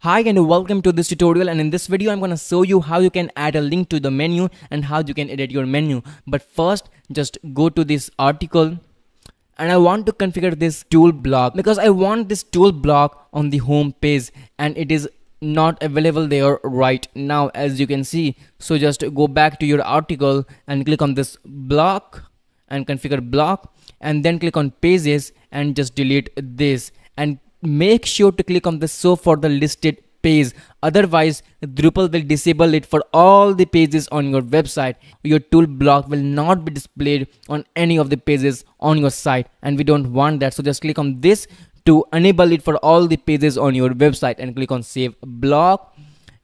S1: Hi and welcome to this tutorial, and in this video I'm going to show you how you can add a link to the menu and how you can edit your menu. But first, just go to this article, and I want to configure this tool block because I want this tool block on the home page and it is not available there right now, as you can see. So just go back to your article and click on this block and configure block, and then click on pages and just delete this, and make sure to click on the show for the listed page. Otherwise Drupal will disable it for all the pages on your website. Your tool block will not be displayed on any of the pages on your site, and we don't want that. So just click on this to enable it for all the pages on your website and click on save block.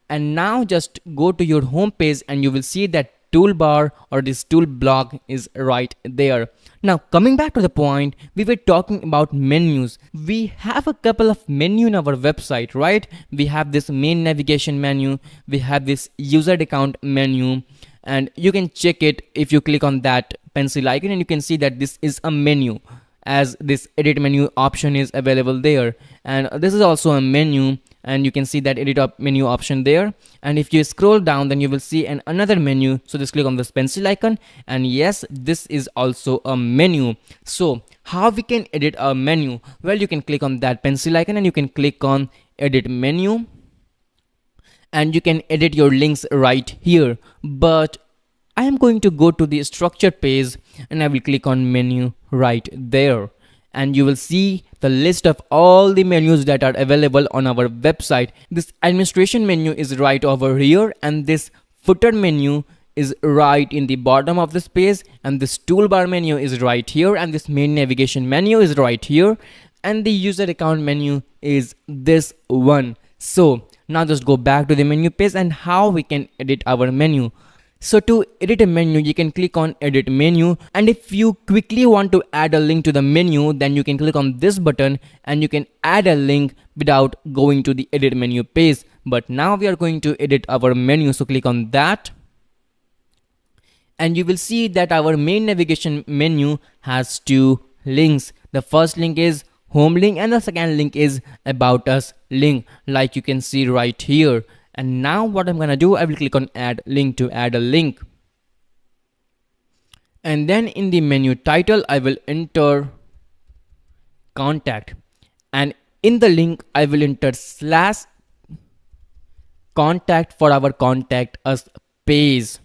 S1: And now just go to your home page and you will see that toolbar or this tool block is right there. Now coming back to the point, we were talking about menus. We have a couple of menus in our website, right? We have this main navigation menu, we have this user account menu, and you can check it if you click on that pencil icon, and you can see that this is a menu, as this edit menu option is available there. And this is also a menu, and you can see that edit menu option there. And if you scroll down, then you will see another menu. So just click on this pencil icon, and yes, this is also a menu. So how we can edit a menu? Well, you can click on that pencil icon and you can click on edit menu, and you can edit your links right here. But I am going to go to the structure page and I will click on menu right there, and you will see the list of all the menus that are available on our website. This administration menu is right over here, and this footer menu is right in the bottom of this page, and this toolbar menu is right here, and this main navigation menu is right here, and the user account menu is this one. So now just go back to the menu page and how we can edit our menu. So to edit a menu, you can click on edit menu, and if you quickly want to add a link to the menu, then you can click on this button and you can add a link without going to the edit menu page. But now we are going to edit our menu, so click on that, and you will see that our main navigation menu has two links. The first link is home link and the second link is about us link, like you can see right here. And now what I'm gonna do, I will click on add link to add a link, and then in the menu title I will enter contact, and in the link I will enter slash contact for our contact us page.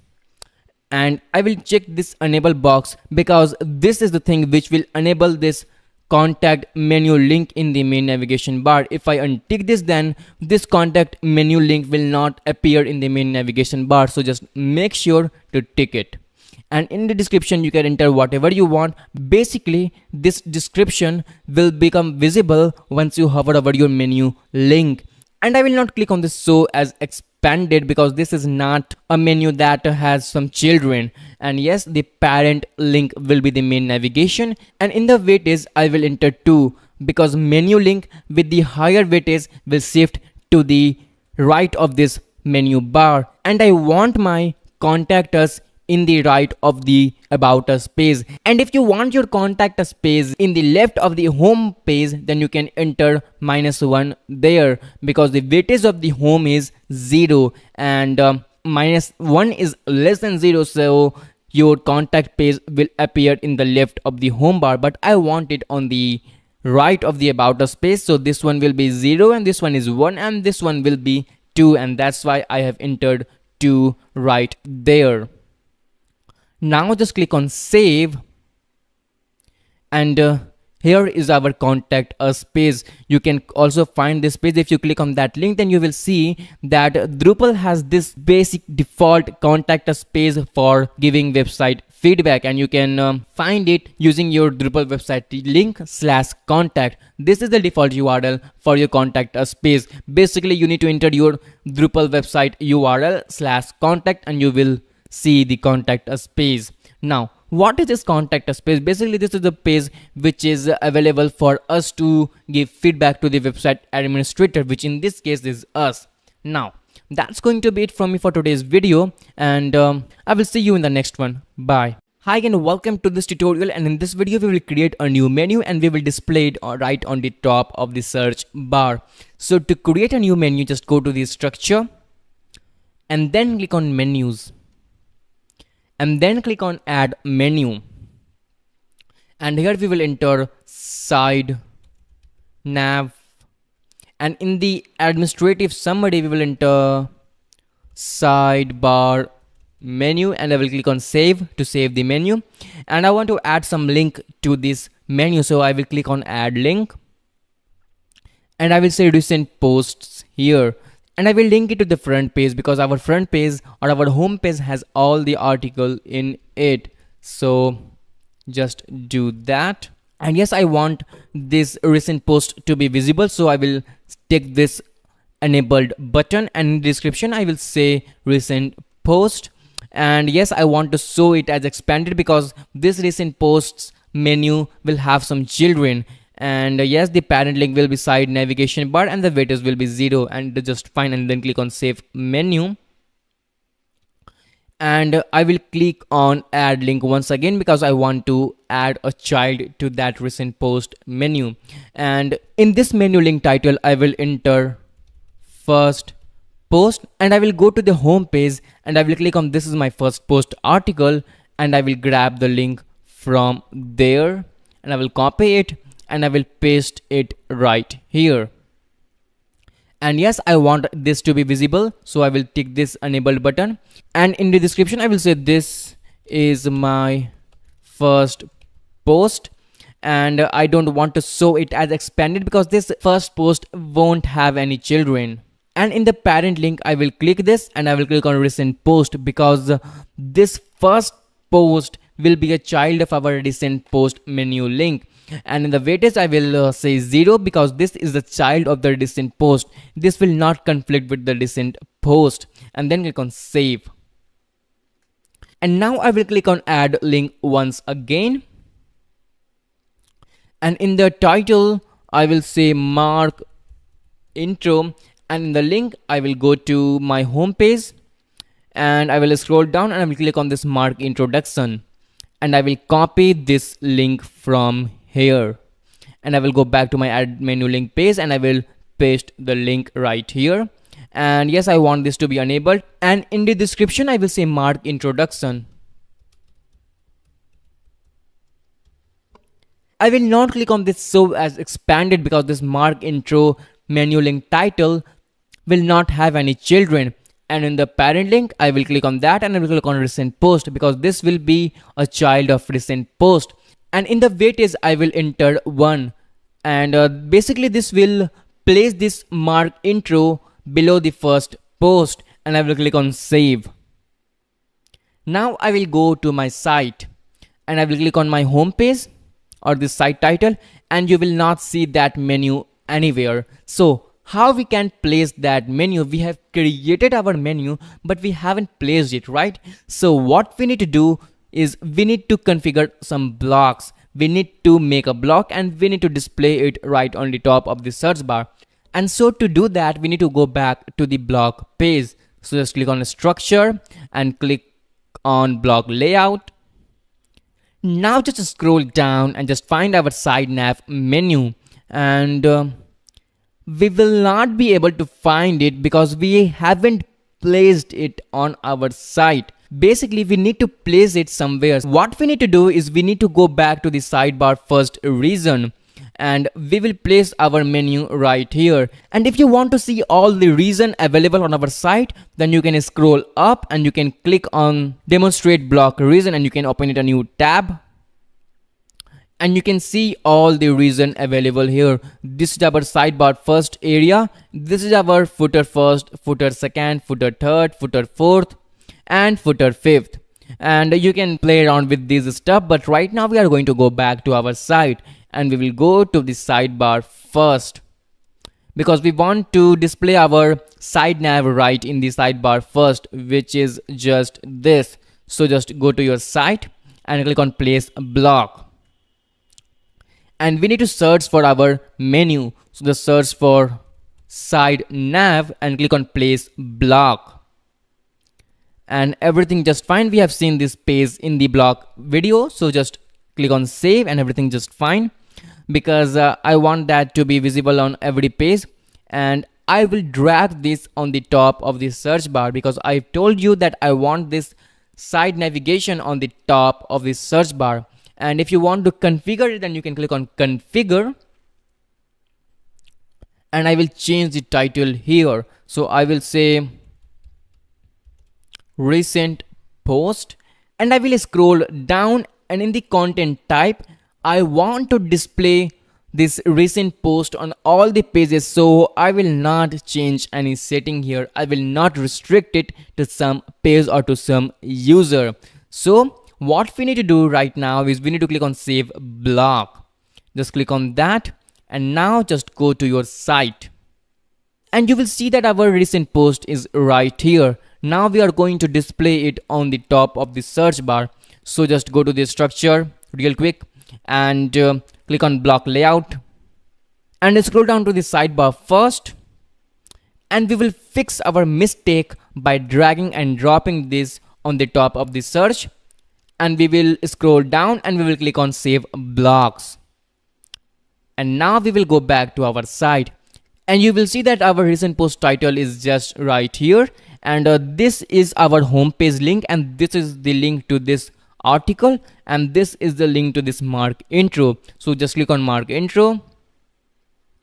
S1: And I will check this enable box because this is the thing which will enable this contact menu link in the main navigation bar. If I untick this, then this contact menu link will not appear in the main navigation bar, so just make sure to tick it. And in the description you can enter whatever you want. Basically this description will become visible once you hover over your menu link. And I will not click on this show as expanded because this is not a menu that has some children. And yes, the parent link will be the main navigation, and in the weightage I will enter 2 because menu link with the higher weightage will shift to the right of this menu bar, and I want my contact us in the right of the about us page. And if you want your contact us page in the left of the home page, then you can enter -1 there because the weightage of the home is 0 and -1 is less than 0, so your contact page will appear in the left of the home bar, but I want it on the right of the about us page. So this one will be 0 and this one is 1 and this one will be 2, and that's why I have entered 2 right there. Now just click on save, and here is our contact us page. You can also find this page. If you click on that link, then you will see that Drupal has this basic default contact us page for giving website feedback, and you can find it using your Drupal website link/contact. This is the default URL for your contact us page. Basically you need to enter your Drupal website URL/contact and you will see the contact us page. Now what is this contact us page? Basically this is the page which is available for us to give feedback to the website administrator, which in this case is us. Now that's going to be it from me for today's video, and I will see you in the next one. Bye. Hi and welcome to this tutorial, and in this video we will create a new menu and we will display it right on the top of the search bar. So to create a new menu, just go to the structure and then click on menus and then click on add menu, and here we will enter side nav, and in the administrative summary we will enter sidebar menu, and I will click on save to save the menu. And I want to add some link to this menu, so I will click on add link and I will say recent posts here, and I will link it to the front page because our front page or our home page has all the article in it. So just do that. And yes, I want this recent post to be visible, so I will take this enabled button, and in the description I will say recent post. And yes, I want to show it as expanded because this recent posts menu will have some children. And yes, the parent link will be side navigation bar and the weightage will be 0, and just fine. And then click on save menu, and I will click on add link once again because I want to add a child to that recent post menu. And in this menu link title I will enter first post, and I will go to the home page and I will click on this is my first post article, and I will grab the link from there and I will copy it and I will paste it right here. And yes, I want this to be visible, so I will tick this enabled button, and in the description I will say this is my first post, and I don't want to show it as expanded because this first post won't have any children. And in the parent link I will click this and I will click on recent post because this first post will be a child of our recent post menu link. And in the weightage I will say 0 because this is the child of the recent post. This will not conflict with the recent post, and then click on save. And now I will click on add link once again, and in the title I will say mark intro, and in the link I will go to my home page and I will scroll down and I will click on this mark introduction, and I will copy this link from here, and I will go back to my add menu link page and I will paste the link right here. And yes, I want this to be enabled, and in the description I will say mark introduction. I will not click on this show as expanded because this mark intro menu link title will not have any children. And in the parent link I will click on that and I will click on recent post because this will be a child of recent post. And in the weightage I will enter 1, and basically this will place this mark intro below the first post, and I will click on save. Now I will go to my site and I will click on my home page or the site title, and you will not see that menu anywhere. So how we can place that menu? We have created our menu but we haven't placed it, right? So what we need to do is we need to configure some blocks. We need to make a block and we need to display it right on the top of the search bar. And so to do that we need to go back to the block page. So just click on structure and click on block layout. Now just scroll down and just find our side nav menu, and we will not be able to find it because we haven't placed it on our site. Basically we need to place it somewhere. What we need to do is we need to go back to the sidebar first region and we will place our menu right here. And if you want to see all the region available on our site, then you can scroll up and you can click on demonstrate block region and you can open it a new tab. And you can see all the region available here. This is our sidebar first area. This is our footer first, footer second, footer third, footer fourth, and footer fifth. And you can play around with this stuff, but right now we are going to go back to our site and we will go to the sidebar first because we want to display our side nav right in the sidebar first, which is just this. So just go to your site and click on place block. And we need to search for our menu. So just search for side nav and click on place block, and everything just fine. We have seen this page in the block video, so just click on save and everything just fine, because I want that to be visible on every page. And I will drag this on the top of the search bar, because I told you that I want this side navigation on the top of the search bar. And if you want to configure it, then you can click on configure, and I will change the title here. So I will say recent post, and I will scroll down, and in the content type I want to display this recent post on all the pages. So I will not change any setting here. I will not restrict it to some page or to some user. So what we need to do right now is we need to click on save block. Just click on that, and now just go to your site, and you will see that our recent post is right here. Now we are going to display it on the top of the search bar. So just go to the structure real quick and click on block layout, and scroll down to the sidebar first, and we will fix our mistake by dragging and dropping this on the top of the search. And we will scroll down and we will click on save blocks, and now we will go back to our site, and you will see that our recent post title is just right here, and this is our homepage link, and this is the link to this article, and this is the link to this mark intro. So just click on mark intro,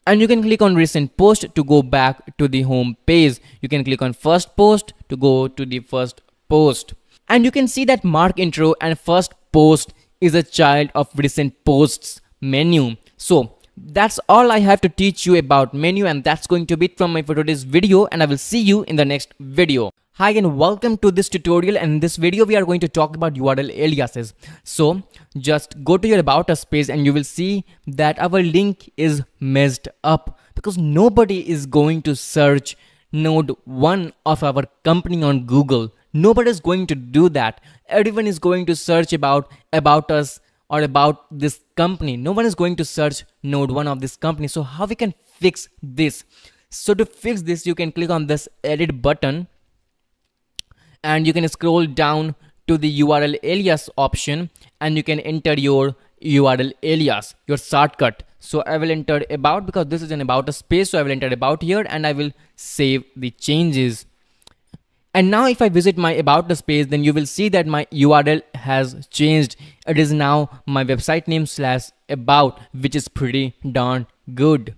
S1: and you can click on recent post to go back to the home page. You can click on first post to go to the first post, and you can see that mark intro and first post is a child of recent posts menu. So that's all I have to teach you about menu, and that's going to be it from my for today's video, and I will see you in the next video. Hi and welcome to this tutorial, and in this video we are going to talk about URL aliases. So just go to your about us page, and you will see that our link is messed up, because nobody is going to search node 1 of our company on Google. Nobody is going to do that. Everyone is going to search about us or about this company. No one is going to search node 1 of this company. So how we can fix this? So to fix this, you can click on this edit button, and you can scroll down to the URL alias option, and you can enter your URL alias, your shortcut. So I will enter about, because this is an about us page, so I will enter about here, and I will save the changes. And now if I visit my about us page, then you will see that my URL has changed. It is now my website name /about, which is pretty darn good.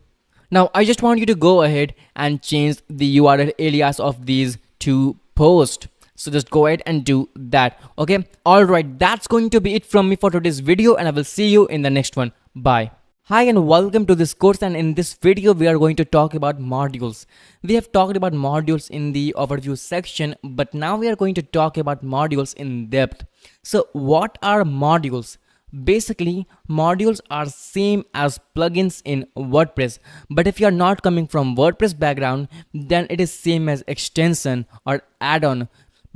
S1: Now I just want you to go ahead and change the URL alias of these two posts. So just go ahead and do that. Okay. Alright, that's going to be it from me for today's video, and I will see you in the next one. Bye. Hi and welcome to this course, and in this video we are going to talk about modules. We have talked about modules in the overview section, but now we are going to talk about modules in depth. So what are modules? Basically, modules are same as plugins in WordPress, but if you are not coming from WordPress background, then it is same as extension or add-on.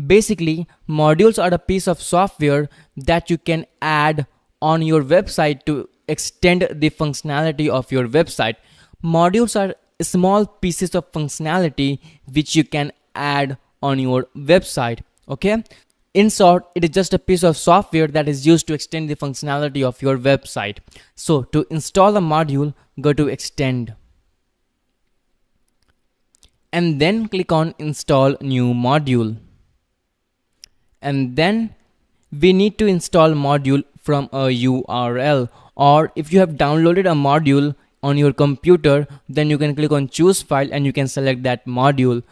S1: Basically, modules are a piece of software that you can add on your website to extend the functionality of your website. Modules are small pieces of functionality which you can add on your website. Okay. In short, it is just a piece of software that is used to extend the functionality of your website. So to install a module, go to extend, and then click on install new module. And then we need to install module from a URL, or if you have downloaded a module on your computer, then you can click on choose file and you can select that module.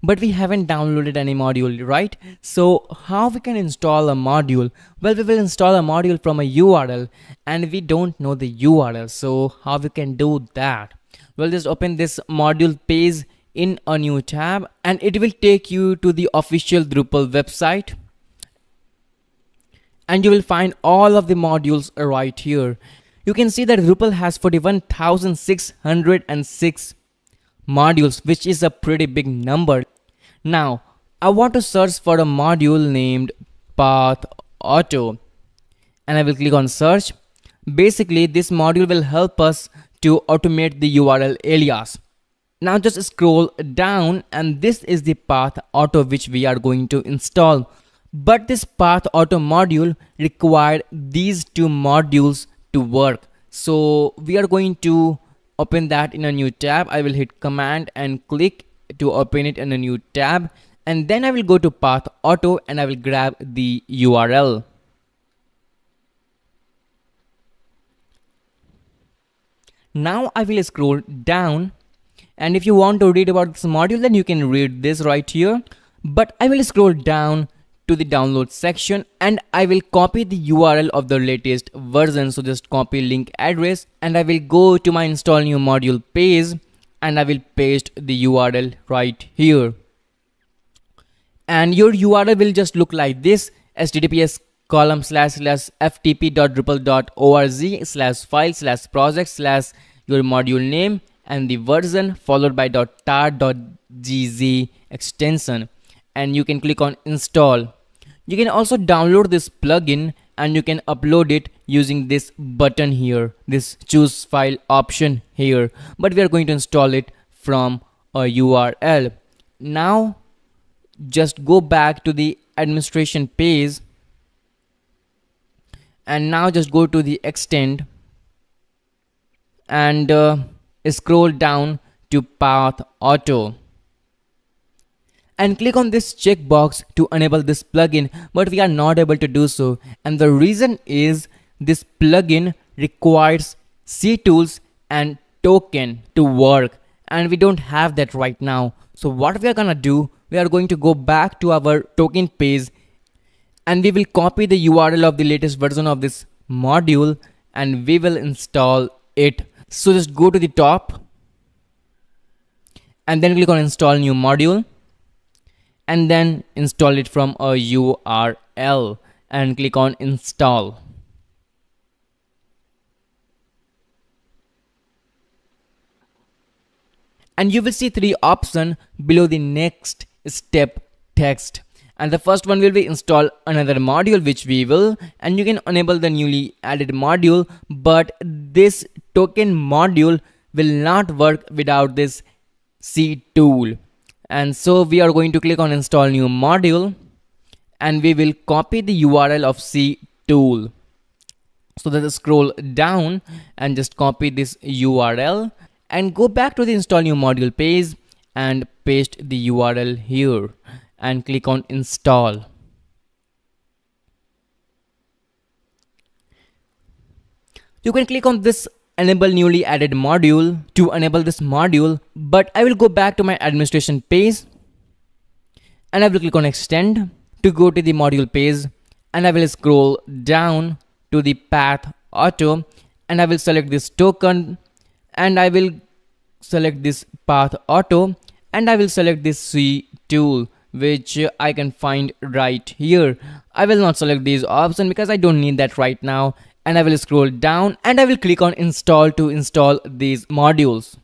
S1: But we haven't downloaded any module, right? So how we can install a module? Well, we will install a module from a URL, and we don't know the URL. So how we can do that? Well, just open this module page in a new tab, and it will take you to the official Drupal website, and you will find all of the modules right here. You can see that Drupal has 41,606 modules, which is a pretty big number. Now, I want to search for a module named Path Auto, and I will click on search. Basically, this module will help us to automate the URL alias. Now just scroll down, and this is the path auto which we are going to install. But this path auto module required these two modules to work. So we are going to open that in a new tab. I will hit command and click to open it in a new tab, and then I will go to path auto and I will grab the URL. Now I will scroll down, and if you want to read about this module, then you can read this right here. But I will scroll down to the download section and I will copy the URL of the latest version. So just copy link address and I will go to my install new module page and I will paste the URL right here. And your URL will just look like this: https://ftp.drupal.org/file/project/ your module name and the version, followed by .tar.gz extension, and you can click on install. You can also download this plugin and you can upload it using this button here, this choose file option here, but we are going to install it from a URL. Now just go back to the administration page and now just go to the extend and scroll down to path auto and click on this checkbox to enable this plugin, but we are not able to do so, and the reason is this plugin requires ctools and token to work, and we don't have that right now. So what we are gonna do, we are going to go back to our token page and we will copy the URL of the latest version of this module and we will install it. So just go to the top and then click on install new module and then install it from a URL and click on install. And you will see three options below the next step text. And the first one will be install another module, which we will, and you can enable the newly added module, but this token module will not work without this C tool. And so we are going to click on install new module and we will copy the URL of C tool. So let's scroll down and just copy this URL and go back to the install new module page and paste the URL here and click on install. You can click on this enable newly added module to enable this module, but I will go back to my administration page and I will click on extend to go to the module page, and I will scroll down to the path auto and I will select this token and I will select this path auto and I will select this C tool, which I can find right here. I will not select these options because I don't need that right now, and I will scroll down and I will click on install to install these modules.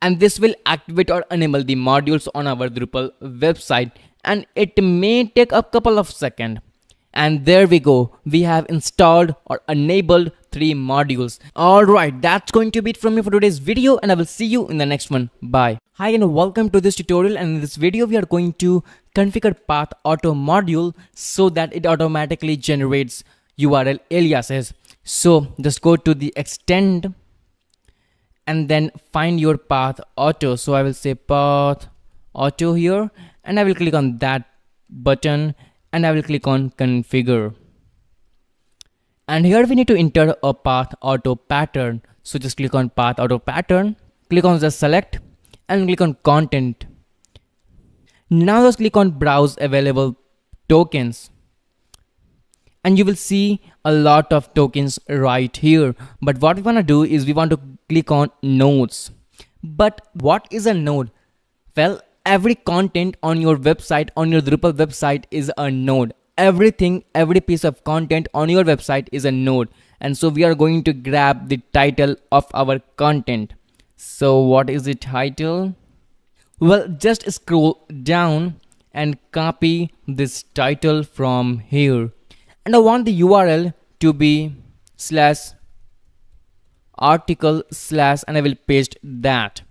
S1: And this will activate or enable the modules on our Drupal website, and it may take a couple of seconds. And there we go, we have installed or enabled 3 modules. Alright, that's going to be it from me for today's video, and I will see you in the next one. Bye. Hi and welcome to this tutorial, and in this video we are going to configure path auto module so that it automatically generates URL aliases. So just go to the extend and then find your path auto. So I will say path auto here and I will click on that button and I will click on configure. And here we need to enter a path auto pattern. So just click on path auto pattern, click on the select and click on content. Now just click on browse available tokens. And you will see a lot of tokens right here. But what we want to do is we want to click on nodes. But what is a node? Well, every content on your website, on your Drupal website is a node. Everything, every piece of content on your website is a node. And so we are going to grab the title of our content. So what is the title? Well, just scroll down and copy this title from here. And I want the URL to be article slash, and I will paste that.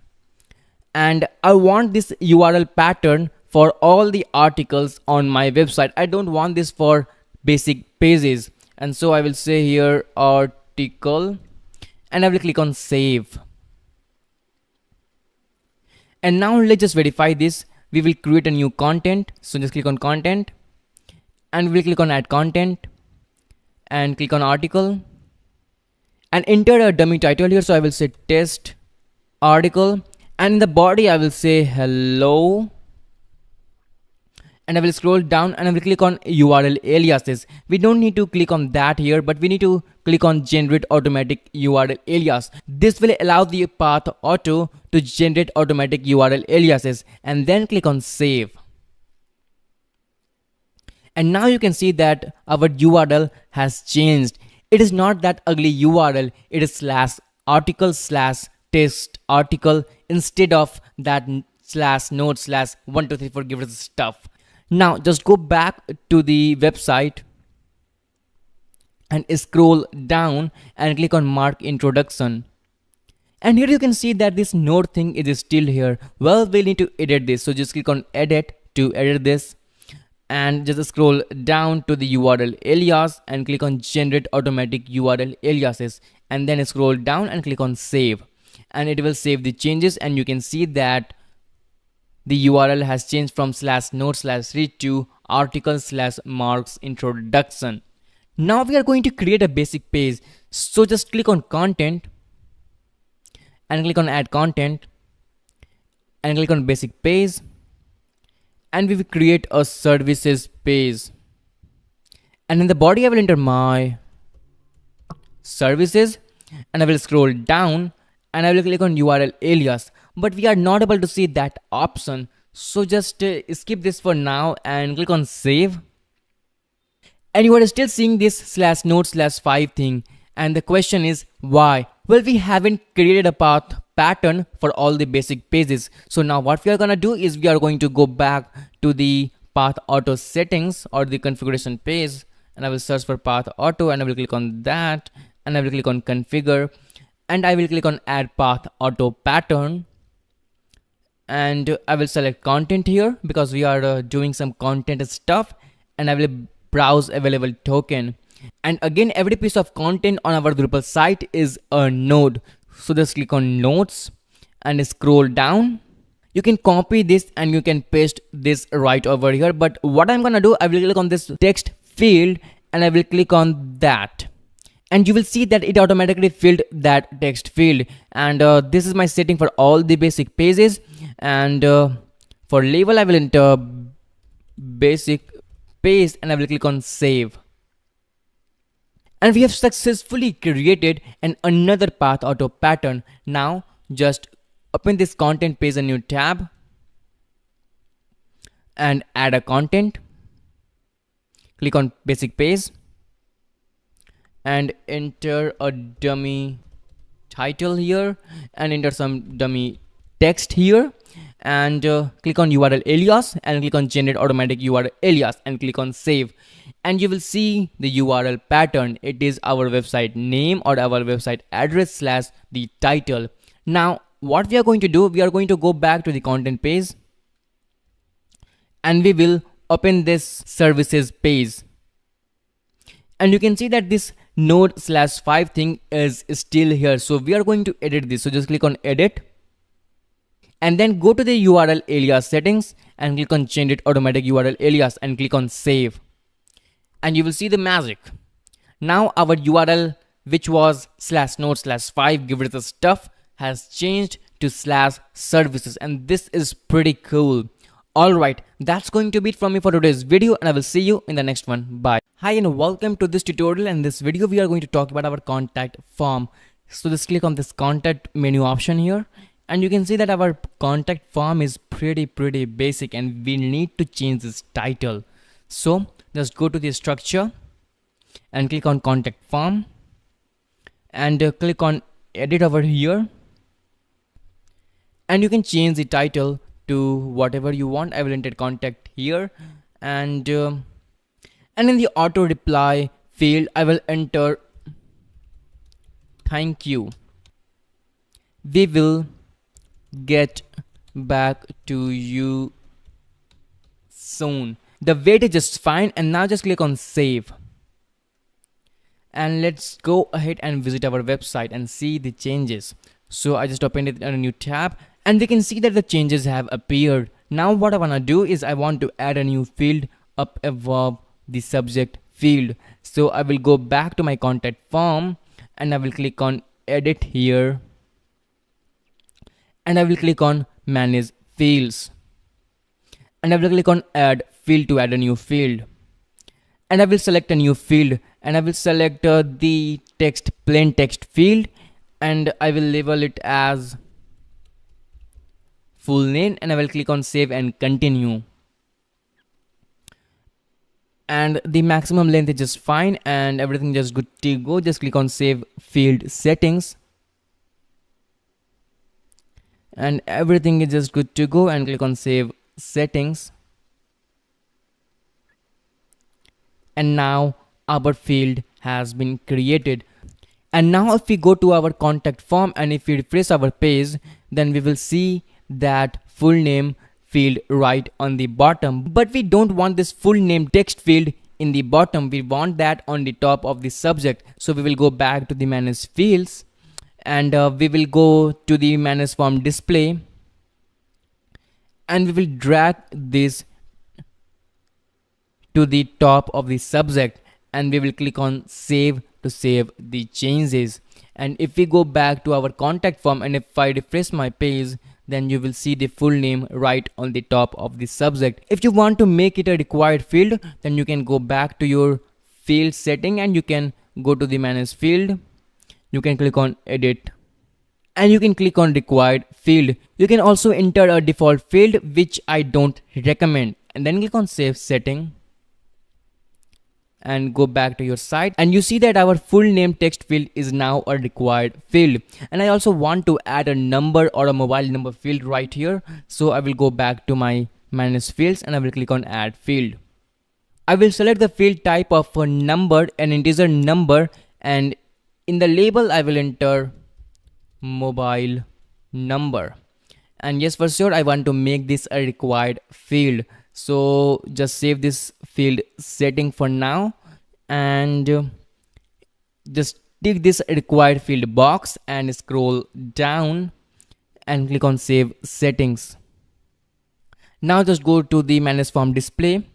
S1: And I want this URL pattern for all the articles on my website. I don't want this for basic pages. And so I will say here article, and I will click on save. And now let's just verify this. We will create a new content. So just click on content, and we will click on add content, and click on article, and enter a dummy title here. So I will say test article, and in the body I will say hello, and I will scroll down and I will click on URL aliases. We don't need to click on that here, but we need to click on generate automatic URL alias. This will allow the path auto to generate automatic URL aliases, and then click on save. And now you can see that our URL has changed. It is not that ugly URL, it is slash article slash test article instead of that slash node slash 1234 give us stuff. Now just go back to the website and scroll down and click on mark introduction. And here you can see that this node thing is still here. Well, we need to edit this. So just click on edit to edit this, and just scroll down to the URL alias and click on generate automatic URL aliases, and then scroll down and click on save, and it will save the changes. And you can see that the URL has changed from slash node slash read to article slash marks introduction. Now we are going to create a basic page. So just click on content and click on add content and click on basic page, and we will create a services page. And in the body I will enter my services, and I will scroll down and I will click on URL alias, but we are not able to see that option. So just skip this for now and click on save. And you are still seeing this slash node slash 5 thing, and the question is why? Well, we haven't created a path pattern for all the basic pages. So now what we are gonna do is we are going to go back to the path auto settings or the configuration page, and I will search for path auto, and I will click on that, and I will click on configure, and I will click on add path auto pattern, and I will select content here because we are doing some content stuff, and I will browse available token. And again, every piece of content on our Drupal site is a node. So just click on nodes and scroll down. You can copy this and you can paste this right over here, but what I'm gonna do, I will click on this text field and I will click on that, and you will see that it automatically filled that text field. And this is my setting for all the basic pages. And for label I will enter basic page and I will click on save. And we have successfully created another path auto pattern. Now just open this content page, a new tab, and add a content. Click on basic page and enter a dummy title here and enter some dummy text here, and click on URL alias and click on generate automatic URL alias and click on save. And you will see the URL pattern. It is our website name or our website address slash the title. Now what we are going to do, we are going to go back to the content page and we will open this services page, and you can see that this node slash 5 thing is still here. So we are going to edit this. So just click on edit and then go to the URL alias settings and click on generate automatic URL alias and click on save, and you will see the magic. Now our URL, which was slash node slash 5 give it the stuff, has changed to slash services, and this is pretty cool. Alright, that's going to be it from me for today's video, and I will see you in the next one. Bye. Hi and welcome to this tutorial. In this video we are going to talk about our contact form. So just click on this contact menu option here, and you can see that our contact form is pretty basic and we need to change this title. So just go to the structure and click on contact form and click on edit over here, and you can change the title to whatever you want. I will enter contact here, and in the auto reply field I will enter thank you. We will get back to you soon. The wait is just fine, and now just click on save. And let's go ahead and visit our website and see the changes. So I just opened it in a new tab, and we can see that the changes have appeared. Now what I want to do is I want to add a new field up above the subject field. So I will go back to my contact form, and I will click on edit here, and I will click on manage fields, and I will click on add field to add a new field, and I will select a new field, and I will select the text plain text field, and I will label it as full name, and I will click on save and continue. And the maximum length is just fine, and everything just good to go. Just click on save field settings, and everything is just good to go, and click on save settings. And now our field has been created. And now if we go to our contact form and if we refresh our page, then we will see that full name field right on the bottom. But we don't want this full name text field in the bottom. We want that on the top of the subject. So we will go back to the manage fields, and we will go to the manage form display, and we will drag this to the top of the subject, and we will click on save to save the changes. And if we go back to our contact form and if I refresh my page, then you will see the full name right on the top of the subject. If you want to make it a required field, then you can go back to your field setting, and you can go to the manage field. You can click on edit, and you can click on required field. You can also enter a default field, which I don't recommend, and then click on save setting and go back to your site, and you see that our full name text field is now a required field. And I also want to add a number or a mobile number field right here. So I will go back to my manage fields, and I will click on add field. I will select the field type of a number, an integer number, and in the label I will enter mobile number. And yes, for sure I want to make this a required field. So just save this field setting for now, and just tick this required field box and scroll down and click on save settings. Now just go to the manage form display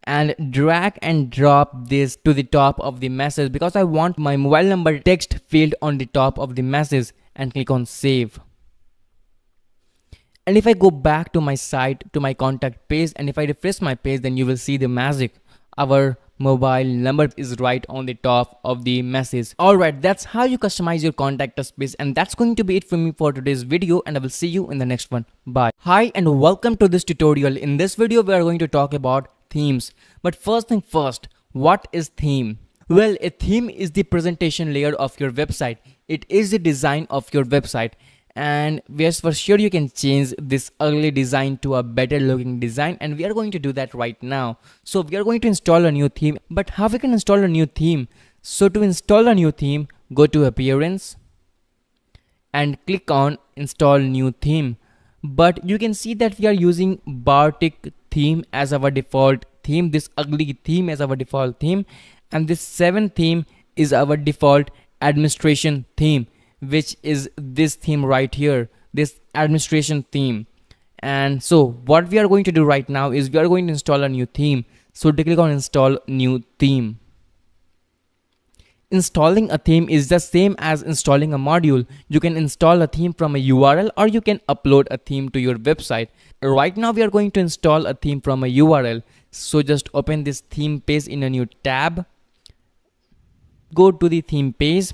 S1: and drag and drop this to the top of the message, because I want my mobile number text field on the top of the message, and click on save. And if I go back to my site, to my contact page, and if I refresh my page, then you will see the magic. Our mobile number is right on the top of the message. Alright, that's how you customize your contact us page, and that's going to be it for me for today's video, and I will see you in the next one. Bye. Hi and welcome to this tutorial. In this video, we are going to talk about themes. But first thing first, what is theme? Well, a theme is the presentation layer of your website. It is the design of your website. And yes, for sure you can change this ugly design to a better looking design, and we are going to do that right now. So we are going to install a new theme. But how we can install a new theme? So to install a new theme, go to appearance and click on install new theme. But you can see that we are using Bartik theme as our default theme, this ugly theme as our default theme, and this 7 theme is our default administration theme, which is this theme right here, this administration theme. And so what we are going to do right now is we are going to install a new theme. So to click on install new theme. Installing a theme is the same as installing a module. You can install a theme from a URL, or you can upload a theme to your website. Right now we are going to install a theme from a URL. So just open this theme page in a new tab. Go to the theme page,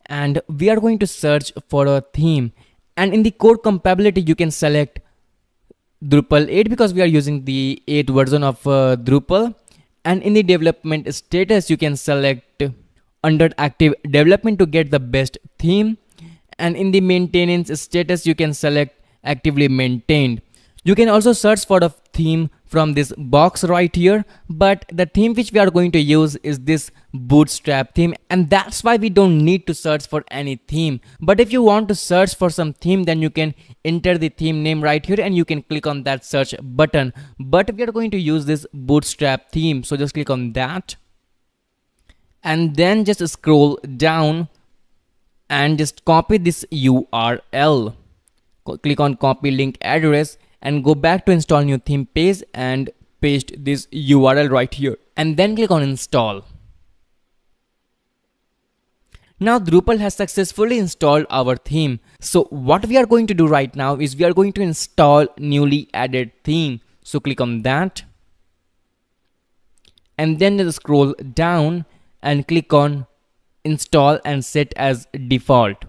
S1: and we are going to search for a theme. And in the code compatibility, you can select Drupal 8 because we are using the 8th version of Drupal. And in the development status, you can select under active development to get the best theme. And in the maintenance status, you can select actively maintained. You can also search for a theme from this box right here, but the theme which we are going to use is this Bootstrap theme, and that's why we don't need to search for any theme. But if you want to search for some theme, then you can enter the theme name right here and you can click on that search button. But we are going to use this Bootstrap theme, so just click on that and then just scroll down and just copy this URL. Click on copy link address and go back to install new theme page and paste this URL right here and then click on install. Now Drupal has successfully installed our theme. So what we are going to do right now is we are going to install newly added theme. So click on that and then just scroll down and click on install and set as default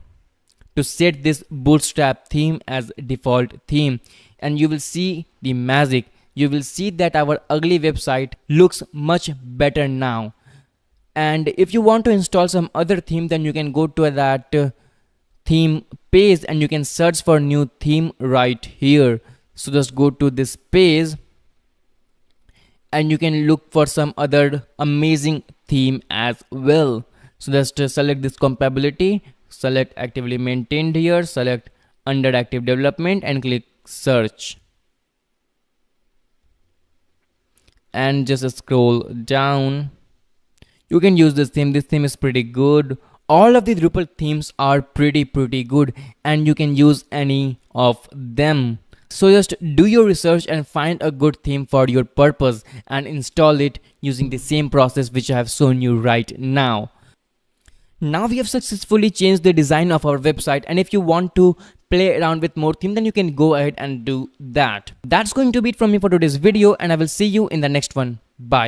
S1: to set this Bootstrap theme as default theme, and you will see the magic. You will see that our ugly website looks much better now. And if you want to install some other theme, then you can go to that theme page and you can search for new theme right here. So just go to this page and you can look for some other amazing theme as well. So just select this compatibility, select actively maintained here, select under active development and click search. And just scroll down. You can use this theme. This theme is pretty good. All of the Drupal themes are pretty good and you can use any of them. So just do your research and find a good theme for your purpose and install it using the same process which I have shown you right now. Now we have successfully changed the design of our website, and if you want to play around with more theme, then you can go ahead and do that. That's going to be it from me for today's video, and I will see you in the next one. Bye.